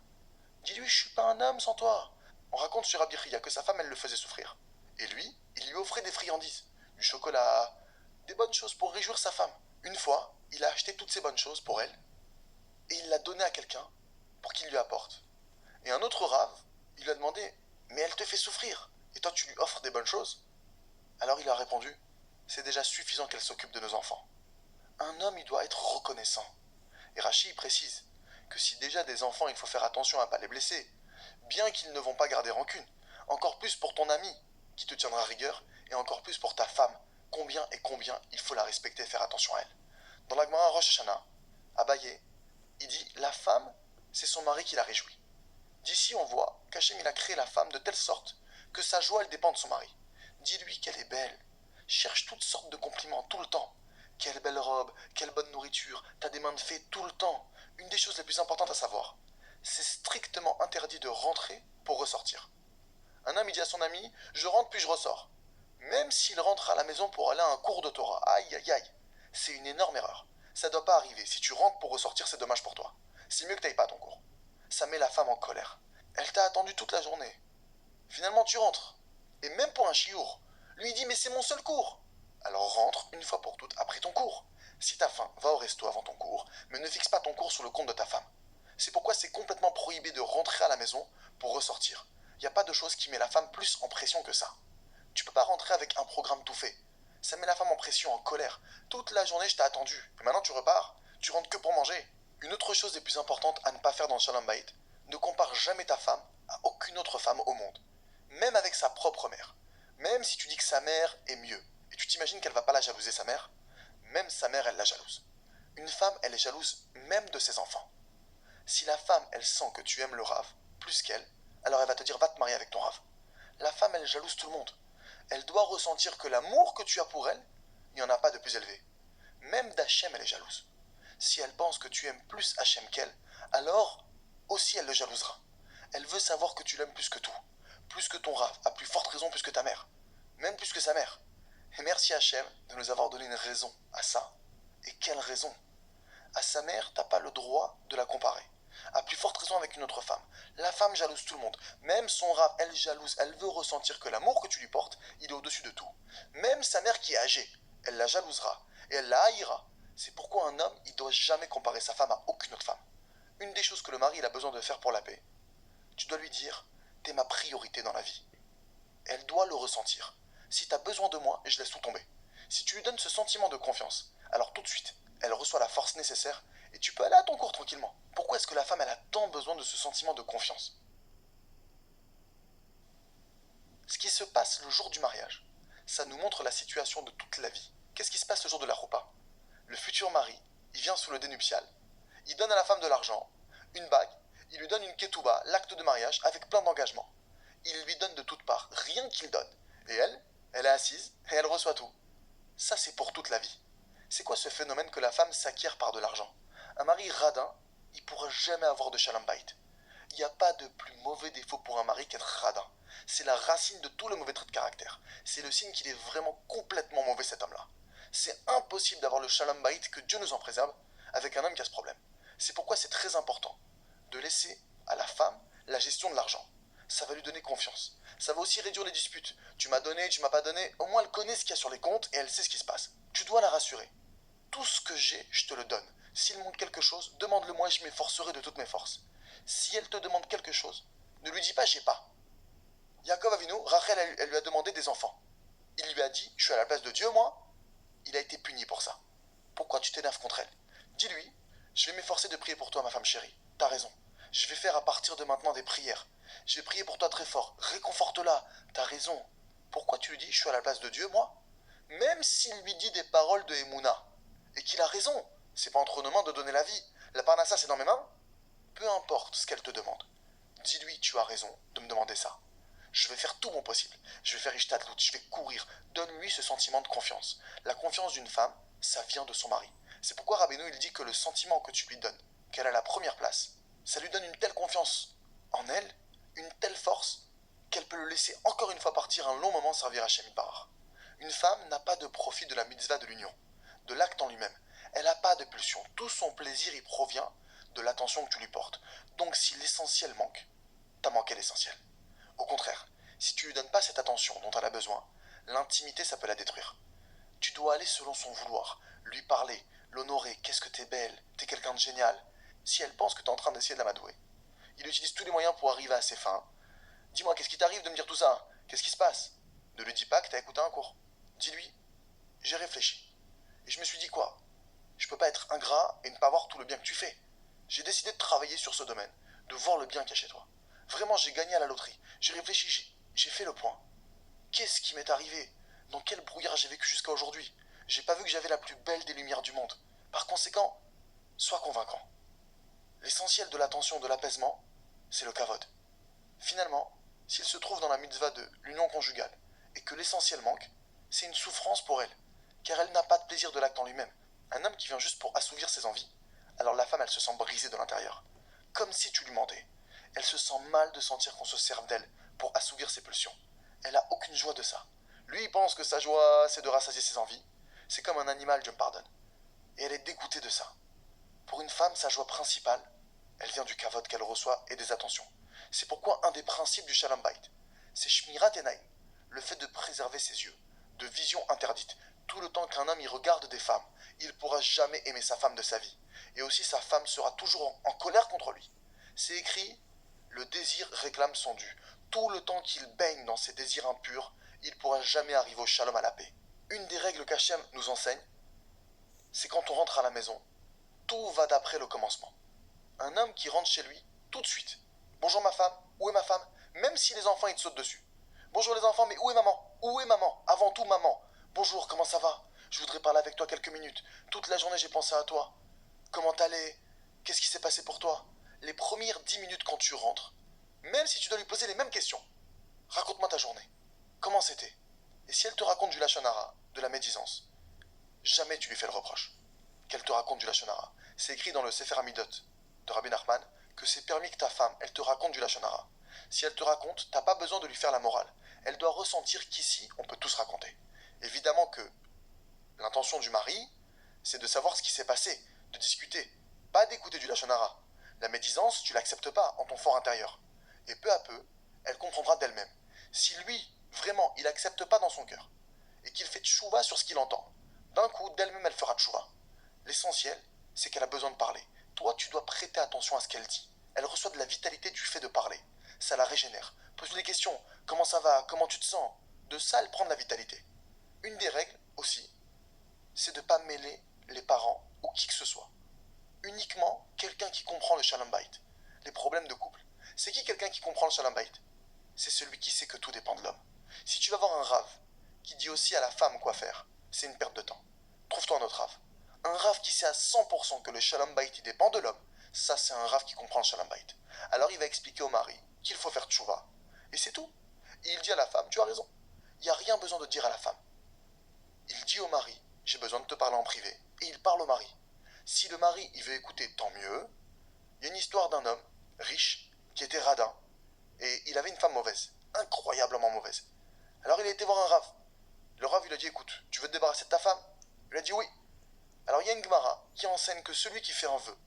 Dis-lui, je suis pas un homme sans toi. On raconte sur Rabbi Chia que sa femme elle le faisait souffrir. Et lui, il lui offrait des friandises, du chocolat, des bonnes choses pour réjouir sa femme. Une fois, il a acheté toutes ces bonnes choses pour elle et il l'a donné à quelqu'un pour qu'il lui apporte. Et un autre rave, il lui a demandé mais elle te fait souffrir et toi tu lui offres des bonnes choses? Alors il a répondu c'est déjà suffisant qu'elle s'occupe de nos enfants. Un homme il doit être reconnaissant. Et Rachi il précise que si déjà des enfants il faut faire attention à ne pas les blesser, bien qu'ils ne vont pas garder rancune, encore plus pour ton ami qui te tiendra rigueur et encore plus pour ta femme, combien il faut la respecter et faire attention à elle. Dans la Gemara Rosh Hashanah, Abaye, il dit la femme, c'est son mari qui la réjouit. D'ici on voit qu'Hachem il a créé la femme de telle sorte que sa joie elle dépend de son mari. Dis-lui qu'elle est belle. Cherche toutes sortes de compliments tout le temps. Quelle belle robe, quelle bonne nourriture, t'as des mains de fée tout le temps. Une des choses les plus importantes à savoir, c'est strictement interdit de rentrer pour ressortir. Un homme il dit à son ami, je rentre puis je ressors. Même s'il rentre à la maison pour aller à un cours de Torah, aïe aïe aïe, c'est une énorme erreur. Ça doit pas arriver. Si tu rentres pour ressortir, c'est dommage pour toi. C'est mieux que t'ailles pas à ton cours. Ça met la femme en colère. Elle t'a attendu toute la journée. Finalement tu rentres. Et même pour un chiour, lui dit mais c'est mon seul cours. Alors rentre une fois pour toutes après ton cours. Si t'as faim, va au resto avant ton cours, mais ne fixe pas ton cours sur le compte de ta femme. C'est pourquoi c'est complètement prohibé de rentrer à la maison pour ressortir. Il n'y a pas de chose qui met la femme plus en pression que ça. Tu peux pas rentrer avec un programme tout fait. Ça met la femme en pression, en colère. Toute la journée je t'ai attendu, et maintenant tu repars, tu rentres que pour manger. Une autre chose des plus importantes à ne pas faire dans le Shalom Bayit, ne compare jamais ta femme à aucune autre femme au monde. Même avec sa propre mère. Même si tu dis que sa mère est mieux, et tu t'imagines qu'elle va pas la jalouser sa mère, même sa mère elle la jalouse. Une femme elle est jalouse même de ses enfants. Si la femme elle sent que tu aimes le rave plus qu'elle, alors elle va te dire va te marier avec ton rave. La femme elle jalouse tout le monde. Elle doit ressentir que l'amour que tu as pour elle, il n'y en a pas de plus élevé. Même d'Hachem elle est jalouse. Si elle pense que tu aimes plus Hachem qu'elle, alors aussi elle le jalousera. Elle veut savoir que tu l'aimes plus que tout. Plus que ton rave, à plus forte raison plus que ta mère. Même plus que sa mère. Et merci Hachem de nous avoir donné une raison à ça. Et quelle raison? À sa mère, t'as pas le droit de la comparer. À plus forte raison avec une autre femme. La femme jalouse tout le monde. Même son rab, elle jalouse. Elle veut ressentir que l'amour que tu lui portes, il est au-dessus de tout. Même sa mère qui est âgée, elle la jalousera. Et elle la haïra. C'est pourquoi un homme, il doit jamais comparer sa femme à aucune autre femme. Une des choses que le mari il a besoin de faire pour la paix, tu dois lui dire, t'es ma priorité dans la vie. Elle doit le ressentir. Si t'as besoin de moi, je laisse tout tomber. Si tu lui donnes ce sentiment de confiance, alors tout de suite, elle reçoit la force nécessaire et tu peux aller à ton cours tranquillement. Pourquoi est-ce que la femme, elle a tant besoin de ce sentiment de confiance? Ce qui se passe le jour du mariage, ça nous montre la situation de toute la vie. Qu'est-ce qui se passe le jour de la roupa? Le futur mari, il vient sous le dénuptial, il donne à la femme de l'argent, une bague, il lui donne une ketouba, l'acte de mariage, avec plein d'engagements. Il lui donne de toutes parts, rien qu'il donne. Et elle est assise et elle reçoit tout. Ça, c'est pour toute la vie. C'est quoi ce phénomène que la femme s'acquiert par de l'argent? Un mari radin, il pourra jamais avoir de shalom bayit. Il n'y a pas de plus mauvais défaut pour un mari qu'être radin. C'est la racine de tous les mauvais traits de caractère. C'est le signe qu'il est vraiment complètement mauvais, cet homme-là. C'est impossible d'avoir le shalom bayit, que Dieu nous en préserve, avec un homme qui a ce problème. C'est pourquoi c'est très important de laisser à la femme la gestion de l'argent. Ça va lui donner confiance. Ça va aussi réduire les disputes. Tu m'as donné, tu m'as pas donné. Au moins elle connaît ce qu'il y a sur les comptes et elle sait ce qui se passe. Tu dois la rassurer. Tout ce que j'ai, je te le donne. S'il manque quelque chose, demande-le-moi et je m'efforcerai de toutes mes forces. Si elle te demande quelque chose, ne lui dis pas j'ai pas. Yaakov Avinu, Rachel, elle lui a demandé des enfants. Il lui a dit, je suis à la place de Dieu, moi. Il a été puni pour ça. Pourquoi tu t'énerves contre elle? Dis-lui, je vais m'efforcer de prier pour toi, ma femme chérie. T'as raison. Je vais faire à partir de maintenant des prières. Je vais prier pour toi très fort. Réconforte-la. T'as raison. Pourquoi tu lui dis, je suis à la place de Dieu, moi? Même s'il lui dit des paroles de Emouna, et qu'il a raison, c'est pas entre nos mains de donner la vie. La parnassa, c'est dans mes mains. Peu importe ce qu'elle te demande. Dis-lui, tu as raison de me demander ça. Je vais faire tout mon possible. Je vais faire Ishtadlout, je vais courir. Donne-lui ce sentiment de confiance. La confiance d'une femme, ça vient de son mari. C'est pourquoi Rabbeinu, il dit que le sentiment que tu lui donnes, qu'elle a la première place, ça lui donne une telle confiance en elle, une telle force, qu'elle peut le laisser encore une fois partir un long moment servir Hachem Yitbarach. Une femme n'a pas de profit de la mitzvah de l'union, de l'acte en lui-même. Elle n'a pas de pulsion. Tout son plaisir, il provient de l'attention que tu lui portes. Donc si l'essentiel manque, t'as manqué l'essentiel. Au contraire, si tu lui donnes pas cette attention dont elle a besoin, l'intimité, ça peut la détruire. Tu dois aller selon son vouloir, lui parler, l'honorer. Qu'est-ce que t'es belle, t'es quelqu'un de génial. Si elle pense que t'es en train d'essayer de la m'adouer, il utilise tous les moyens pour arriver à ses fins. Dis-moi, qu'est-ce qui t'arrive de me dire tout ça? Qu'est-ce qui se passe? Ne lui dis pas que t'as écouté un cours. Dis-lui, j'ai réfléchi. Et je me suis dit quoi? Je peux pas être ingrat et ne pas voir tout le bien que tu fais. J'ai décidé de travailler sur ce domaine, de voir le bien qu'il y a chez toi. Vraiment, j'ai gagné à la loterie. J'ai réfléchi, j'ai fait le point. Qu'est-ce qui m'est arrivé? Dans quel brouillard j'ai vécu jusqu'à aujourd'hui? J'ai pas vu que j'avais la plus belle des lumières du monde. Par conséquent, sois convaincant. L'essentiel de l'attention, de l'apaisement, c'est le kavod. Finalement, s'il se trouve dans la mitzvah de l'union conjugale et que l'essentiel manque, c'est une souffrance pour elle, car elle n'a pas de plaisir de l'acte en lui-même. Un homme qui vient juste pour assouvir ses envies, alors la femme, elle se sent brisée de l'intérieur. Comme si tu lui mentais. Elle se sent mal de sentir qu'on se serve d'elle pour assouvir ses pulsions. Elle a aucune joie de ça. Lui, il pense que sa joie, c'est de rassasier ses envies. C'est comme un animal, Dieu me pardonne. Et elle est dégoûtée de ça. Pour une femme, sa joie principale, elle vient du kavod qu'elle reçoit et des attentions. C'est pourquoi un des principes du Shalom Bayit, c'est Shmirat Enaim, le fait de préserver ses yeux, de vision interdite. Tout le temps qu'un homme y regarde des femmes, il ne pourra jamais aimer sa femme de sa vie. Et aussi sa femme sera toujours en colère contre lui. C'est écrit, le désir réclame son dû. Tout le temps qu'il baigne dans ses désirs impurs, il ne pourra jamais arriver au shalom, à la paix. Une des règles qu'Hachem nous enseigne, c'est quand on rentre à la maison, tout va d'après le commencement. Un homme qui rentre chez lui, tout de suite. Bonjour ma femme, où est ma femme? Même si les enfants ils te sautent dessus. Bonjour les enfants, mais où est maman? Où est maman? Avant tout maman. Bonjour, comment ça va? Je voudrais parler avec toi quelques minutes. Toute la journée j'ai pensé à toi. Comment t'allais? Qu'est-ce qui s'est passé pour toi? Les premières 10 minutes quand tu rentres, même si tu dois lui poser les mêmes questions. Raconte-moi ta journée. Comment c'était? Et si elle te raconte du lachon hara, de la médisance, jamais tu lui fais le reproche qu'elle te raconte du lachon hara. C'est écrit dans le Sefer Hamidot de Rabbi Nachman que c'est permis que ta femme, elle te raconte du lachon hara. Si elle te raconte, t'as pas besoin de lui faire la morale. Elle doit ressentir qu'ici, on peut tous raconter. Évidemment que l'intention du mari, c'est de savoir ce qui s'est passé, de discuter, pas d'écouter du lachon hara. La médisance, tu l'acceptes pas en ton fort intérieur. Et peu à peu, elle comprendra d'elle-même. Si lui, vraiment, il accepte pas dans son cœur, et qu'il fait tchouva sur ce qu'il entend, d'un coup, d'elle-même, elle fera tchouva. L'essentiel, c'est qu'elle a besoin de parler. Toi, tu dois prêter attention à ce qu'elle dit. Elle reçoit de la vitalité du fait de parler. Ça la régénère. Pose-lui des questions. Comment ça va? Comment tu te sens? De ça, elle prend de la vitalité. Une des règles, aussi, c'est de ne pas mêler les parents ou qui que ce soit. Uniquement quelqu'un qui comprend le shalom bayit, les problèmes de couple. C'est qui quelqu'un qui comprend le shalom bayit? C'est celui qui sait que tout dépend de l'homme. Si tu vas voir un rave qui dit aussi à la femme quoi faire, c'est une perte de temps. Trouve-toi un autre rave. Un rave qui sait à 100% que le shalom bayit il dépend de l'homme, ça c'est un rave qui comprend le shalom bayit. Alors il va expliquer au mari qu'il faut faire tchouva. Et c'est tout. Et il dit à la femme, tu as raison. Il n'y a rien besoin de dire à la femme. Il dit au mari, j'ai besoin de te parler en privé. Et il parle au mari. Si le mari il veut écouter, tant mieux. Il y a une histoire d'un homme riche qui était radin et il avait une femme mauvaise, incroyablement mauvaise. Alors il a été voir un rave. Le rave il lui a dit écoute, tu veux te débarrasser de ta femme? Il a dit oui. Alors il y a une Gemara qui enseigne que celui qui fait un vœu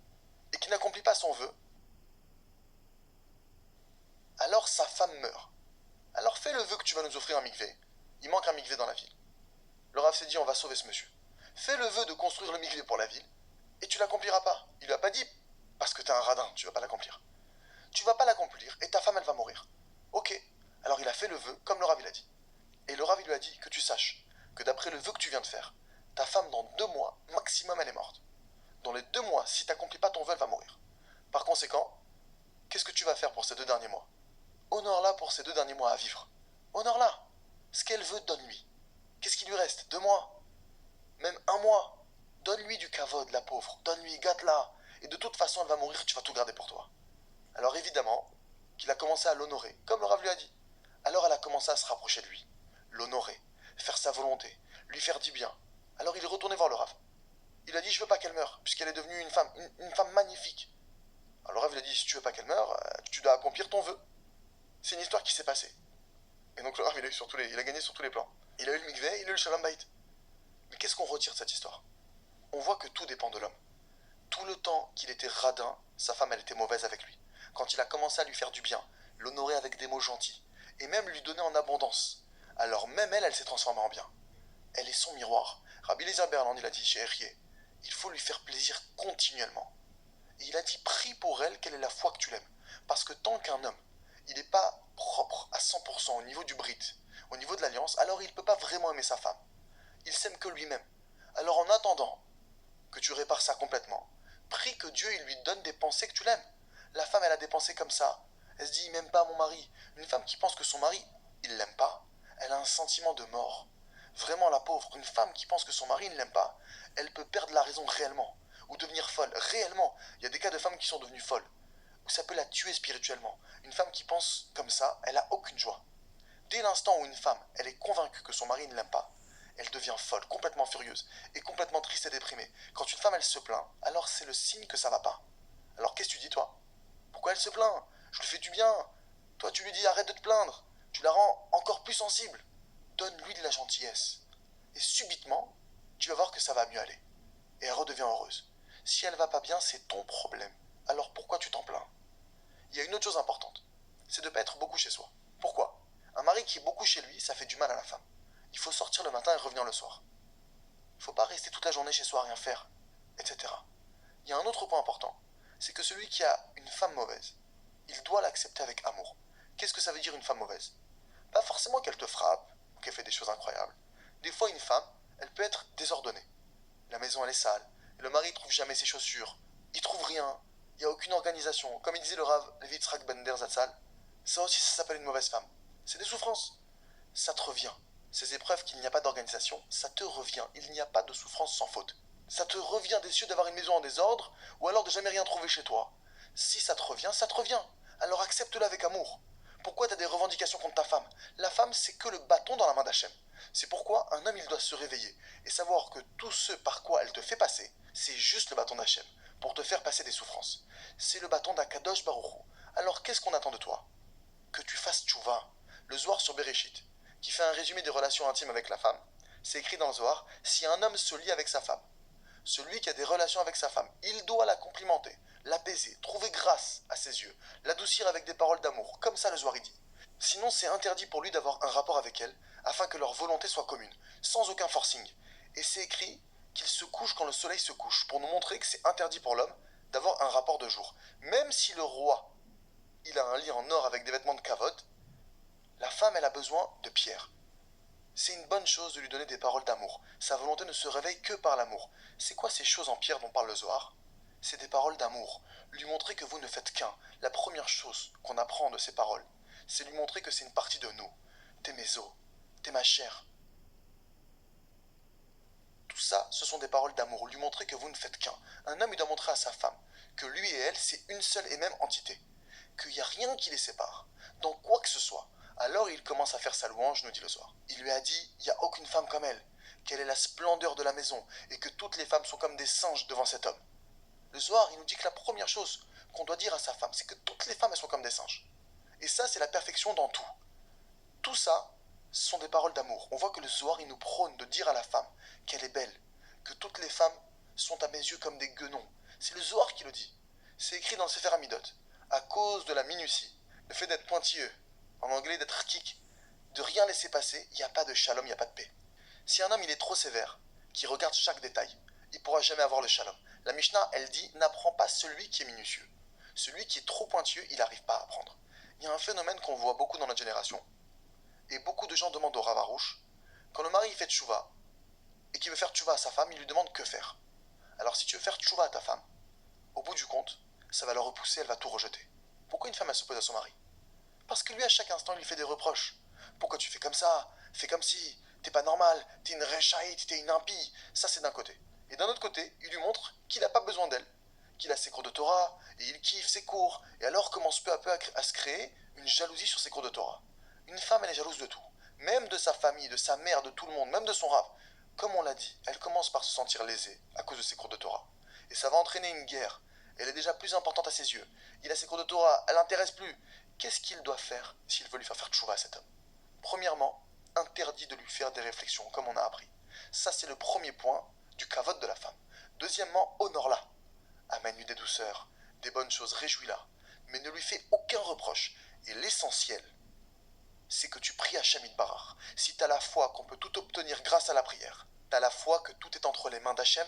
et qui n'accomplit pas son vœu, alors sa femme meurt. Alors fais le vœu que tu vas nous offrir un mikvé. Il manque un mikvé dans la ville. Le rave s'est dit on va sauver ce monsieur. Fais le vœu de construire le mikvé pour la ville et tu l'accompliras pas. Il lui a pas dit parce que t'es un radin, tu vas pas l'accomplir. Tu vas pas l'accomplir et ta femme elle va mourir. Ok. Alors il a fait le vœu comme le Rav il a dit. Et le Rav il lui a dit que tu saches que d'après le vœu que tu viens de faire, ta femme dans 2 mois maximum elle est morte. Dans les 2 mois, si t'accomplis pas ton vœu, elle va mourir. Par conséquent, qu'est-ce que tu vas faire pour ces 2 derniers mois? Honore-la pour ces 2 derniers mois à vivre. Honore-la. Ce qu'elle veut, donne-lui. Qu'est-ce qui lui reste? 2 mois? Même 1 mois? Donne-lui du kavod, la pauvre. Donne-lui, gâte-la. Et de toute façon, elle va mourir, tu vas tout garder pour toi. Alors évidemment, qu'il a commencé à l'honorer, comme le Rav lui a dit. Alors elle a commencé à se rapprocher de lui. L'honorer, faire sa volonté, lui faire du bien. Alors il est retourné voir le Rav. Il a dit, je veux pas qu'elle meure, puisqu'elle est devenue une femme magnifique. Alors le Rav lui a dit, si tu veux pas qu'elle meure, tu dois accomplir ton vœu. C'est une histoire qui s'est passée. Et donc le Rav, il a gagné sur tous les plans. Il a eu le mikveh, il a eu le shalom bayit. Mais qu'est-ce qu'on retire de cette histoire? On voit que tout dépend de l'homme. Tout le temps qu'il était radin, sa femme, elle était mauvaise avec lui. Quand il a commencé à lui faire du bien, l'honorer avec des mots gentils, et même lui donner en abondance, alors même elle, elle s'est transformée en bien. Elle est son miroir. Rabbi Eliezer Berland, il a dit chez Eryé, il faut lui faire plaisir continuellement. Et il a dit, prie pour elle qu'elle ait la foi que tu l'aimes. Parce que tant qu'un homme, il n'est pas propre à 100% au niveau du brit, au niveau de l'alliance, alors il ne peut pas vraiment aimer sa femme. Il s'aime que lui-même. Alors en attendant que tu répares ça complètement, prie que Dieu il lui donne des pensées que tu l'aimes. La femme, elle a des pensées comme ça. Elle se dit, il m'aime pas mon mari. Une femme qui pense que son mari, il l'aime pas, elle a un sentiment de mort. Vraiment la pauvre, une femme qui pense que son mari ne l'aime pas, elle peut perdre la raison réellement, ou devenir folle, réellement. Il y a des cas de femmes qui sont devenues folles, ou ça peut la tuer spirituellement. Une femme qui pense comme ça, elle a aucune joie. Dès l'instant où une femme, elle est convaincue que son mari ne l'aime pas, elle devient folle, complètement furieuse, et complètement triste et déprimée. Quand une femme, elle se plaint, alors c'est le signe que ça va pas. Alors qu'est-ce que tu dis, toi? Pourquoi elle se plaint? Je lui fais du bien. Toi, tu lui dis arrête de te plaindre. Tu la rends encore plus sensible. Donne-lui de la gentillesse. Et subitement, tu vas voir que ça va mieux aller. Et elle redevient heureuse. Si elle va pas bien, c'est ton problème. Alors pourquoi tu t'en plains? Il y a une autre chose importante. C'est de ne pas être beaucoup chez soi. Pourquoi? Un mari qui est beaucoup chez lui, ça fait du mal à la femme. Il faut sortir le matin et revenir le soir. Il ne faut pas rester toute la journée chez soi à rien faire, etc. Il y a un autre point important. C'est que celui qui a une femme mauvaise, il doit l'accepter avec amour. Qu'est-ce que ça veut dire une femme mauvaise? Pas forcément qu'elle te frappe ou qu'elle fait des choses incroyables. Des fois, une femme, elle peut être désordonnée. La maison, elle est sale. Le mari ne trouve jamais ses chaussures. Il trouve rien. Il n'y a aucune organisation. Comme il disait le Rav Levi Yitzhak Bender Zatzal, ça aussi, ça s'appelle une mauvaise femme. C'est des souffrances. Ça te revient. Ces épreuves qu'il n'y a pas d'organisation, ça te revient. Il n'y a pas de souffrance sans faute. Ça te revient des cieux d'avoir une maison en désordre ou alors de jamais rien trouver chez toi. Si ça te revient, ça te revient. Alors accepte-le avec amour. Pourquoi tu as des revendications contre ta femme? La femme, c'est que le bâton dans la main d'Hachem. C'est pourquoi un homme, il doit se réveiller et savoir que tout ce par quoi elle te fait passer, c'est juste le bâton d'Hachem pour te faire passer des souffrances. C'est le bâton d'Akadosh Baruch Hu. Alors qu'est-ce qu'on attend de toi? Que tu fasses tchouva. Le Zohar sur Bereshit, qui fait un résumé des relations intimes avec la femme, c'est écrit dans le Zohar, si un homme se lie avec sa femme, celui qui a des relations avec sa femme, il doit la complimenter, l'apaiser, trouver grâce à ses yeux, l'adoucir avec des paroles d'amour, comme ça le Zohar dit. Sinon, c'est interdit pour lui d'avoir un rapport avec elle, afin que leur volonté soit commune, sans aucun forcing. Et c'est écrit qu'il se couche quand le soleil se couche, pour nous montrer que c'est interdit pour l'homme d'avoir un rapport de jour. Même si le roi, il a un lit en or avec des vêtements de kavod, la femme, elle a besoin de pierre. C'est une bonne chose de lui donner des paroles d'amour. Sa volonté ne se réveille que par l'amour. C'est quoi ces choses en pierre dont parle le Zohar? C'est des paroles d'amour. Lui montrer que vous ne faites qu'un. La première chose qu'on apprend de ces paroles, c'est lui montrer que c'est une partie de nous. T'es mes os, t'es ma chair. Tout ça, ce sont des paroles d'amour. Lui montrer que vous ne faites qu'un. Un homme, il doit montrer à sa femme que lui et elle, c'est une seule et même entité. Qu'il n'y a rien qui les sépare. Dans quoi que ce soit. Alors il commence à faire sa louange, nous dit le Zohar. Il lui a dit, il n'y a aucune femme comme elle, qu'elle est la splendeur de la maison, et que toutes les femmes sont comme des singes devant cet homme. Le Zohar, il nous dit que la première chose qu'on doit dire à sa femme, c'est que toutes les femmes, elles sont comme des singes. Et ça, c'est la perfection dans tout. Tout ça, ce sont des paroles d'amour. On voit que le Zohar, il nous prône de dire à la femme qu'elle est belle, que toutes les femmes sont à mes yeux comme des guenons. C'est le Zohar qui le dit. C'est écrit dans le Sefer Hamidot. À cause de la minutie, le fait d'être pointilleux, en anglais d'être kik, de rien laisser passer, il n'y a pas de shalom, il n'y a pas de paix. Si un homme il est trop sévère, qui regarde chaque détail, il ne pourra jamais avoir le shalom. La Mishnah, elle dit, n'apprends pas celui qui est minutieux. Celui qui est trop pointilleux, il n'arrive pas à apprendre. Il y a un phénomène qu'on voit beaucoup dans notre génération, et beaucoup de gens demandent au Rav Arouche, quand le mari fait tchouva, et qu'il veut faire tchouva à sa femme, il lui demande que faire. Alors si tu veux faire tchouva à ta femme, au bout du compte, ça va la repousser, elle va tout rejeter. Pourquoi une femme elle s'oppose à son mari? Parce que lui, à chaque instant, il lui fait des reproches. Pourquoi tu fais comme ça? Fais comme si. T'es pas normal. T'es une réchaïte, t'es une impie. Ça, c'est d'un côté. Et d'un autre côté, il lui montre qu'il n'a pas besoin d'elle. Qu'il a ses cours de Torah, et il kiffe ses cours. Et alors commence peu à peu à se créer une jalousie sur ses cours de Torah. Une femme, elle est jalouse de tout. Même de sa famille, de sa mère, de tout le monde, même de son rave. Comme on l'a dit, elle commence par se sentir lésée à cause de ses cours de Torah. Et ça va entraîner une guerre. Elle est déjà plus importante à ses yeux. Il a ses cours de Torah, elle l'intéresse plus. Qu'est-ce qu'il doit faire s'il veut lui faire tchouva à cet homme? Premièrement, interdit de lui faire des réflexions, comme on a appris. Ça, c'est le premier point du kavod de la femme. Deuxièmement, honore-la. Amène-lui des douceurs, des bonnes choses, réjouis-la. Mais ne lui fais aucun reproche. Et l'essentiel, c'est que tu pries Hachem Yitbarach. Si tu as la foi qu'on peut tout obtenir grâce à la prière, tu as la foi que tout est entre les mains d'Hachem,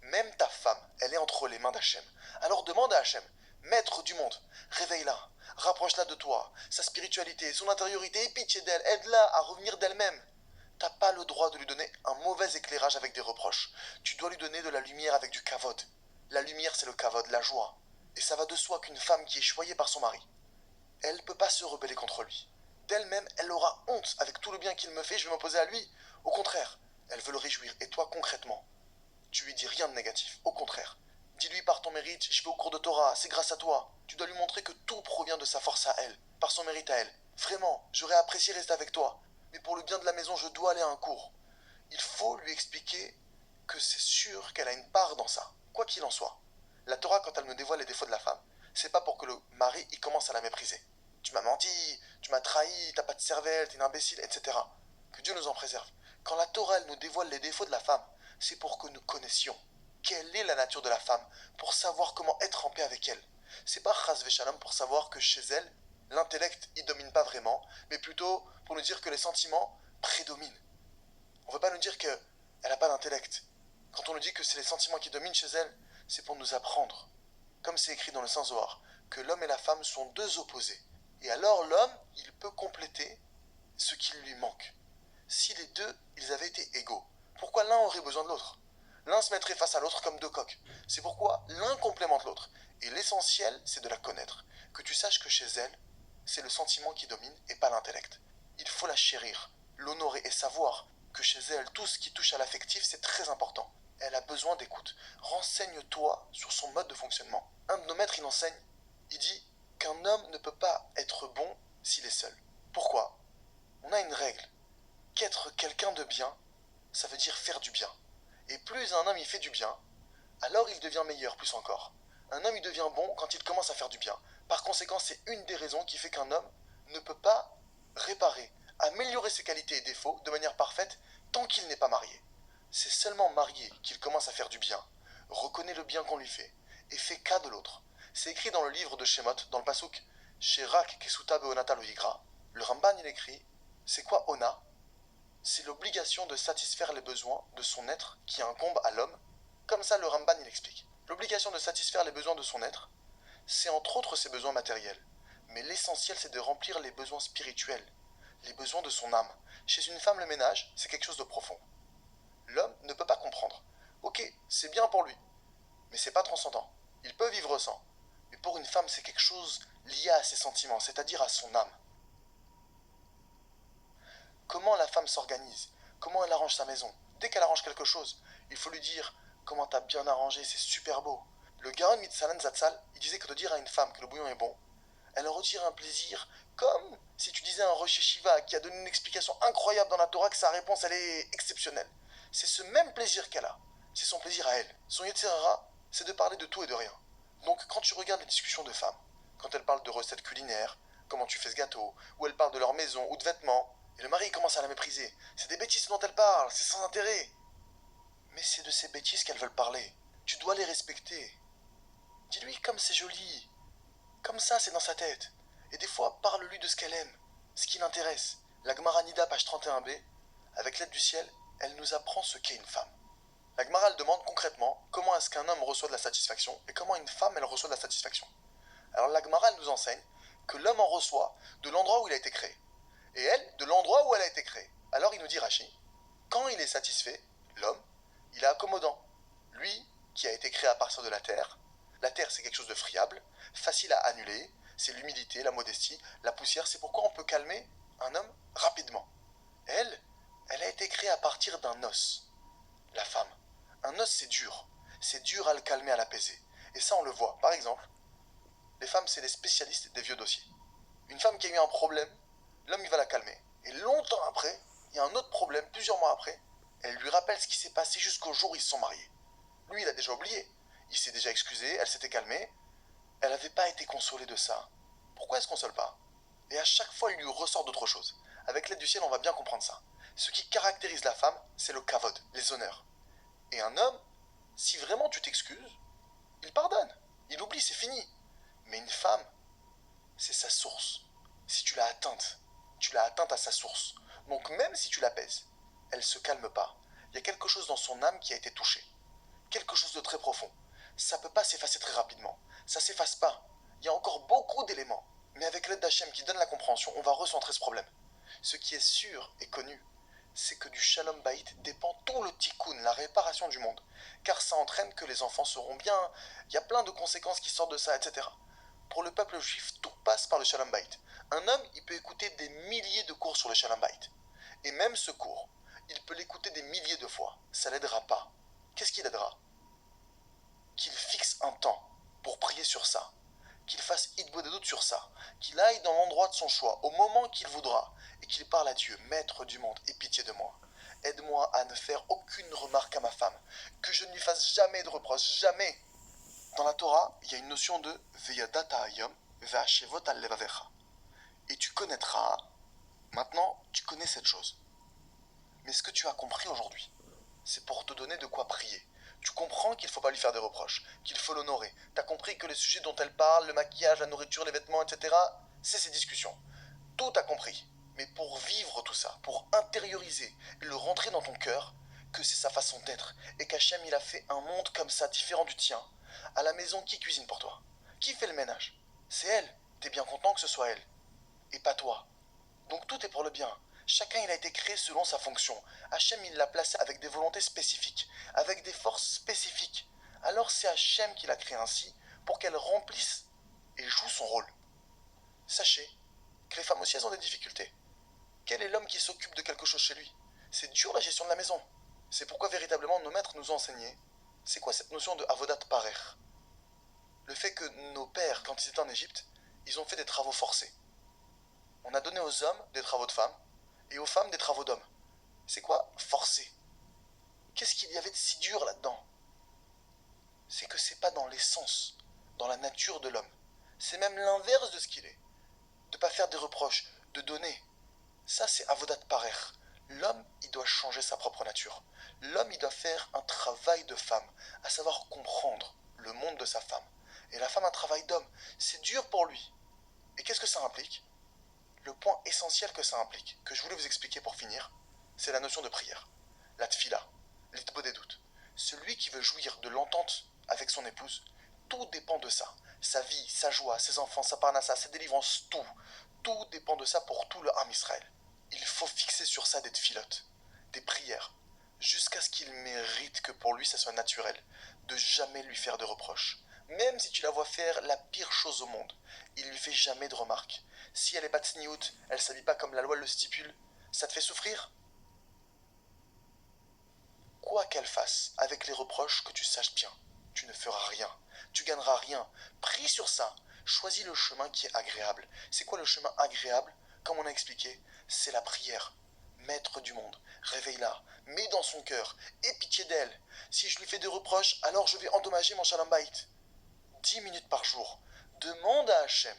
même ta femme, elle est entre les mains d'Hachem. Alors demande à Hachem, maître du monde, réveille-la, rapproche-la de toi, sa spiritualité, son intériorité, aie pitié d'elle, aide-la à revenir d'elle-même. T'as pas le droit de lui donner un mauvais éclairage avec des reproches. Tu dois lui donner de la lumière avec du kavod. La lumière, c'est le kavod, la joie. Et ça va de soi qu'une femme qui est choyée par son mari, elle ne peut pas se rebeller contre lui. D'elle-même, elle aura honte avec tout le bien qu'il me fait, je vais m'opposer à lui. Au contraire, elle veut le réjouir. Et toi, concrètement, tu lui dis rien de négatif. Au contraire, dis-lui par ton mérite, je vais au cours de Torah, c'est grâce à toi. Tu dois lui montrer que tout provient de sa force à elle, par son mérite à elle. Vraiment, j'aurais apprécié rester avec toi, mais pour le bien de la maison, je dois aller à un cours. Il faut lui expliquer que c'est sûr qu'elle a une part dans ça, quoi qu'il en soit. La Torah, quand elle me dévoile les défauts de la femme, c'est pas pour que le mari il commence à la mépriser. Tu m'as menti, tu m'as trahi, t'as pas de cervelle, t'es une imbécile, etc. Que Dieu nous en préserve. Quand la Torah elle nous dévoile les défauts de la femme, c'est pour que nous connaissions quelle est la nature de la femme, pour savoir comment être en paix avec elle. C'est pas chas v'shalom pour savoir que chez elle, l'intellect il domine pas vraiment, mais plutôt pour nous dire que les sentiments prédominent. On veut pas nous dire qu'elle n'a pas d'intellect. Quand on nous dit que c'est les sentiments qui dominent chez elle, c'est pour nous apprendre, comme c'est écrit dans le Saint Zohar, que l'homme et la femme sont deux opposés. Et alors l'homme, il peut compléter ce qui lui manque. Si les deux, ils avaient été égaux, pourquoi l'un aurait besoin de l'autre? L'un se mettrait face à l'autre comme deux coqs. C'est pourquoi l'un complémente l'autre. Et l'essentiel, c'est de la connaître. Que tu saches que chez elle, c'est le sentiment qui domine et pas l'intellect. Il faut la chérir, l'honorer et savoir que chez elle, tout ce qui touche à l'affectif, c'est très important. Elle a besoin d'écoute. Renseigne-toi sur son mode de fonctionnement. Un de nos maîtres, il enseigne, il dit qu'un homme ne peut pas être bon s'il est seul. Pourquoi? On a une règle. Qu'être quelqu'un de bien, ça veut dire faire du bien. Et plus un homme il fait du bien, alors il devient meilleur plus encore. Un homme il devient bon quand il commence à faire du bien. Par conséquent, c'est une des raisons qui fait qu'un homme ne peut pas réparer, améliorer ses qualités et défauts de manière parfaite tant qu'il n'est pas marié. C'est seulement marié qu'il commence à faire du bien, reconnaît le bien qu'on lui fait, et fait cas de l'autre. C'est écrit dans le livre de Shemot, dans le pasouk, Sherak Kesuta Beonata lo Yigra. Le Ramban il écrit, c'est quoi Ona? C'est l'obligation de satisfaire les besoins de son être qui incombe à l'homme. Comme ça le Ramban il explique. L'obligation de satisfaire les besoins de son être, c'est entre autres ses besoins matériels. Mais l'essentiel c'est de remplir les besoins spirituels, les besoins de son âme. Chez une femme le ménage, c'est quelque chose de profond. L'homme ne peut pas comprendre. Ok, c'est bien pour lui, mais c'est pas transcendant. Il peut vivre sans. Mais pour une femme, c'est quelque chose lié à ses sentiments, c'est-à-dire à son âme. Comment la femme s'organise? Comment elle arrange sa maison? Dès qu'elle arrange quelque chose, il faut lui dire comment t'as bien arrangé, c'est super beau. Le Gaon Mitzalen Zatzal, il disait que de dire à une femme que le bouillon est bon, elle en retire un plaisir, comme si tu disais à un Rosh Yeshiva qui a donné une explication incroyable dans la Torah que sa réponse elle est exceptionnelle. C'est ce même plaisir qu'elle a. C'est son plaisir à elle. Son Yetzer Hara, c'est de parler de tout et de rien. Donc quand tu regardes les discussions de femmes, quand elles parlent de recettes culinaires, comment tu fais ce gâteau, ou elles parlent de leur maison ou de vêtements, et le mari commence à la mépriser. C'est des bêtises dont elles parlent, c'est sans intérêt. Mais c'est de ces bêtises qu'elles veulent parler. Tu dois les respecter. Dis-lui comme c'est joli. Comme ça, c'est dans sa tête. Et des fois, parle-lui de ce qu'elle aime, ce qui l'intéresse. La Gemara Nida, page 31b, avec l'aide du ciel, elle nous apprend ce qu'est une femme. La Gemara, elle demande concrètement comment est-ce qu'un homme reçoit de la satisfaction et comment une femme, elle reçoit de la satisfaction. Alors la Gemara, elle nous enseigne que l'homme en reçoit de l'endroit où il a été créé. Et elle, de l'endroit où elle a été créée. Alors il nous dit Rashi, quand il est satisfait, l'homme, il est accommodant. Lui, qui a été créé à partir de la terre c'est quelque chose de friable, facile à annuler, c'est l'humidité, la modestie, la poussière, c'est pourquoi on peut calmer un homme rapidement. Elle a été créée à partir d'un os, la femme. Un os c'est dur à le calmer, à l'apaiser. Et ça on le voit, par exemple, les femmes c'est les spécialistes des vieux dossiers. Une femme qui a eu un problème, l'homme il va la calmer. Et longtemps après, il y a un autre problème, plusieurs mois après, elle lui rappelle ce qui s'est passé jusqu'au jour où ils se sont mariés. Lui il a déjà oublié, il s'est déjà excusé, elle s'était calmée, elle n'avait pas été consolée de ça. Pourquoi elle se console pas? Et à chaque fois, il lui ressort d'autre chose. Avec l'aide du ciel, on va bien comprendre ça. Ce qui caractérise la femme, c'est le kavod, les honneurs. Et un homme, si vraiment tu t'excuses, il pardonne. Il oublie, c'est fini. Mais une femme, c'est sa source. Si tu l'as atteinte à sa source. Donc même si tu l'apaises, elle ne se calme pas. Il y a quelque chose dans son âme qui a été touché. Quelque chose de très profond. Ça ne peut pas s'effacer très rapidement. Ça ne s'efface pas. Il y a encore beaucoup d'éléments. Mais avec l'aide d'Hachem qui donne la compréhension, on va recentrer ce problème. Ce qui est sûr et connu, c'est que du Shalom Bayit dépend tout le tikkun, la réparation du monde. Car ça entraîne que les enfants seront bien, il y a plein de conséquences qui sortent de ça, etc. Pour le peuple juif, tout passe par le Shalom Bayit. Un homme, il peut écouter des milliers de cours sur le Shalom Bayit. Et même ce cours, il peut l'écouter des milliers de fois. Ça l'aidera pas. Qu'est-ce qui l'aidera? Qu'il fixe un temps pour prier sur ça, qu'il fasse doute sur ça, qu'il aille dans l'endroit de son choix, au moment qu'il voudra, et qu'il parle à Dieu, Maître du monde, aie pitié de moi. Aide-moi à ne faire aucune remarque à ma femme, que je ne lui fasse jamais de reproche, jamais. Dans la Torah, il y a une notion de Veyadata Hayom, Ve'ashevot al levavecha. Et tu connaîtras, maintenant tu connais cette chose. Mais ce que tu as compris aujourd'hui, c'est pour te donner de quoi prier. Tu comprends qu'il ne faut pas lui faire des reproches, qu'il faut l'honorer. Tu as compris que les sujets dont elle parle, le maquillage, la nourriture, les vêtements, etc., c'est ses discussions. Tout a compris. Mais pour vivre tout ça, pour intérioriser et le rentrer dans ton cœur, que c'est sa façon d'être, et qu'Hachem il a fait un monde comme ça, différent du tien. À la maison, qui cuisine pour toi? Qui fait le ménage? C'est elle. T'es bien content que ce soit elle, et pas toi. Donc tout est pour le bien. Chacun il a été créé selon sa fonction. Hachem il l'a placé avec des volontés spécifiques, avec des forces spécifiques. Alors c'est Hachem qui l'a créé ainsi pour qu'elle remplisse et joue son rôle. Sachez que les femmes aussi elles ont des difficultés. Quel est l'homme qui s'occupe de quelque chose chez lui? C'est dur la gestion de la maison. C'est pourquoi véritablement nos maîtres nous ont enseigné. C'est quoi cette notion de avodat parer? Le fait que nos pères, quand ils étaient en Égypte, ils ont fait des travaux forcés. On a donné aux hommes des travaux de femmes et aux femmes des travaux d'hommes. C'est quoi forcer? Qu'est-ce qu'il y avait de si dur là-dedans? C'est que c'est pas dans l'essence, dans la nature de l'homme. C'est même l'inverse de ce qu'il est. De pas faire des reproches, de donner. Ça c'est avodat parer. L'homme, il doit changer sa propre nature. L'homme, il doit faire un travail de femme, à savoir comprendre le monde de sa femme. Et la femme, un travail d'homme. C'est dur pour lui. Et qu'est-ce que ça implique? Le point essentiel que ça implique, que je voulais vous expliquer pour finir, c'est la notion de prière. La tfila, l'itbodedut. Celui qui veut jouir de l'entente avec son épouse, tout dépend de ça. Sa vie, sa joie, ses enfants, sa parnassa, sa délivrance, tout. Tout dépend de ça pour tout le Ham Israël. Il faut fixer sur ça des tfilotes, des prières, jusqu'à ce qu'il mérite que pour lui ça soit naturel, de jamais lui faire de reproches. Même si tu la vois faire la pire chose au monde, il lui fait jamais de remarques. Si elle est pas tsniout, elle s'habille pas comme la loi le stipule, ça te fait souffrir? Quoi qu'elle fasse, avec les reproches, que tu saches bien, tu ne feras rien, tu gagneras rien. Prie sur ça, choisis le chemin qui est agréable. C'est quoi le chemin agréable? Comme on a expliqué, c'est la prière. Maître du monde, réveille-la, mets dans son cœur, aie pitié d'elle. Si je lui fais des reproches, alors je vais endommager mon shalom bayit. 10 minutes par jour. Demande à Hachem.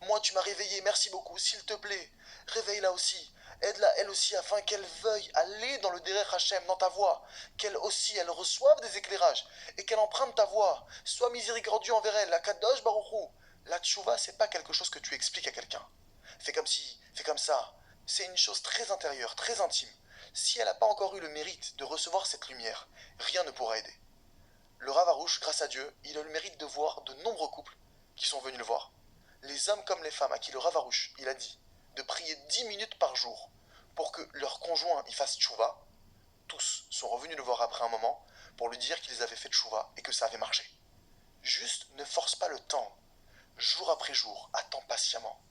Moi, tu m'as réveillé, merci beaucoup, s'il te plaît. Réveille-la aussi. Aide-la elle aussi afin qu'elle veuille aller dans le Derech Hachem, dans ta voie. Qu'elle aussi, elle reçoive des éclairages et qu'elle emprunte ta voie. Sois miséricordieux envers elle, la Kadosh Baruch Hu. La tchouva, c'est pas quelque chose que tu expliques à quelqu'un. Fais comme si, fais comme ça. C'est une chose très intérieure, très intime. Si elle n'a pas encore eu le mérite de recevoir cette lumière, rien ne pourra aider. Le Rav Arouche, grâce à Dieu, il a eu le mérite de voir de nombreux couples qui sont venus le voir. Les hommes comme les femmes à qui le Rav Arouche, il a dit de prier 10 minutes par jour pour que leur conjoint y fasse tchouva, tous sont revenus le voir après un moment pour lui dire qu'ils avaient fait tchouva et que ça avait marché. Juste ne force pas le temps. Jour après jour, attends patiemment.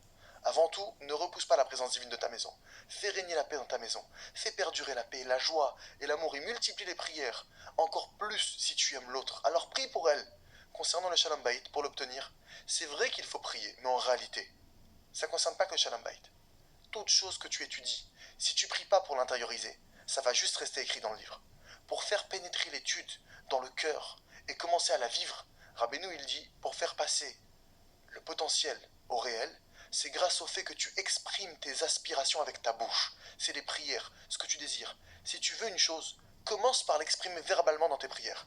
Avant tout, ne repousse pas la présence divine de ta maison. Fais régner la paix dans ta maison. Fais perdurer la paix, la joie et l'amour et multiplie les prières. Encore plus si tu aimes l'autre. Alors prie pour elle. Concernant le Shalom Bayit, pour l'obtenir, c'est vrai qu'il faut prier, mais en réalité, ça ne concerne pas que le Shalom Bayit. Toute chose que tu étudies, si tu pries pas pour l'intérioriser, ça va juste rester écrit dans le livre. Pour faire pénétrer l'étude dans le cœur et commencer à la vivre, Rabbeinu il dit, pour faire passer le potentiel au réel, c'est grâce au fait que tu exprimes tes aspirations avec ta bouche. C'est les prières, ce que tu désires. Si tu veux une chose, commence par l'exprimer verbalement dans tes prières.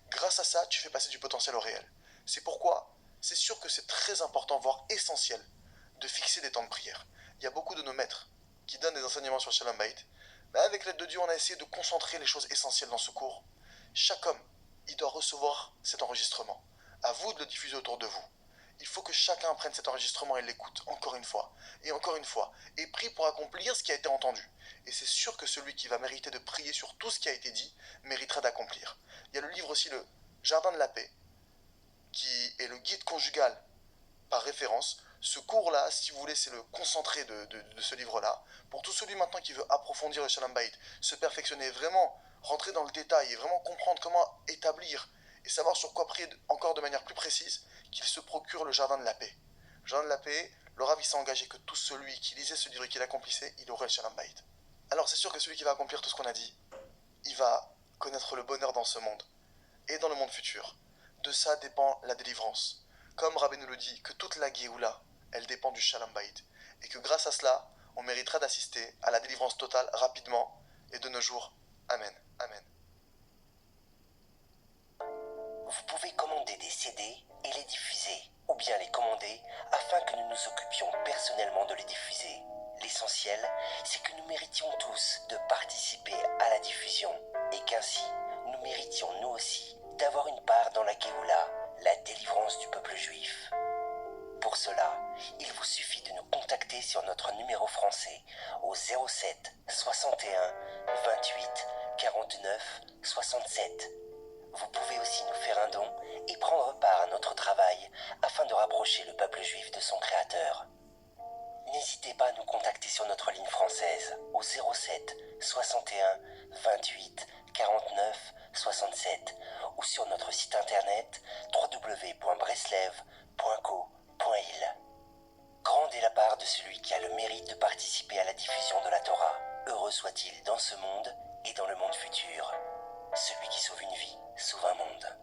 Grâce à ça, tu fais passer du potentiel au réel. C'est pourquoi, c'est sûr que c'est très important, voire essentiel, de fixer des temps de prière. Il y a beaucoup de nos maîtres qui donnent des enseignements sur Shalom Bayit, mais avec l'aide de Dieu, on a essayé de concentrer les choses essentielles dans ce cours. Chaque homme, il doit recevoir cet enregistrement. À vous de le diffuser autour de vous. Il faut que chacun prenne cet enregistrement et l'écoute encore une fois, et prie pour accomplir ce qui a été entendu. Et c'est sûr que celui qui va mériter de prier sur tout ce qui a été dit, méritera d'accomplir. Il y a le livre aussi, le Jardin de la paix, qui est le guide conjugal par référence. Ce cours-là, si vous voulez, c'est le concentré de ce livre-là. Pour tout celui maintenant qui veut approfondir le Shalom Bayit, se perfectionner, vraiment rentrer dans le détail et vraiment comprendre comment établir et savoir sur quoi prier encore de manière plus précise, qu'il se procure le Jardin de la paix. Le Jardin de la paix, le Rav s'est engagé que tout celui qui lisait ce livre et qui l'accomplissait, il aurait le Shalom Bayit. Alors c'est sûr que celui qui va accomplir tout ce qu'on a dit, il va connaître le bonheur dans ce monde et dans le monde futur. De ça dépend la délivrance. Comme Rabbeinu nous le dit, que toute la Géoula, elle dépend du Shalom Bayit. Et que grâce à cela, on méritera d'assister à la délivrance totale rapidement et de nos jours. Amen. Amen. Vous pouvez commander des CD et les diffuser, ou bien les commander afin que nous nous occupions personnellement de les diffuser. L'essentiel, c'est que nous méritions tous de participer à la diffusion, et qu'ainsi, nous méritions nous aussi d'avoir une part dans la Géoula, la délivrance du peuple juif. Pour cela, il vous suffit de nous contacter sur notre numéro français au 07 61 28 49 67. Vous pouvez aussi nous faire un don et prendre part à notre travail afin de rapprocher le peuple juif de son Créateur. N'hésitez pas à nous contacter sur notre ligne française au 07 61 28 49 67 ou sur notre site internet www.breslev.co.il. Grande est la part de celui qui a le mérite de participer à la diffusion de la Torah. Heureux soit-il dans ce monde et dans le monde futur. Celui qui sauve une vie sauve un monde.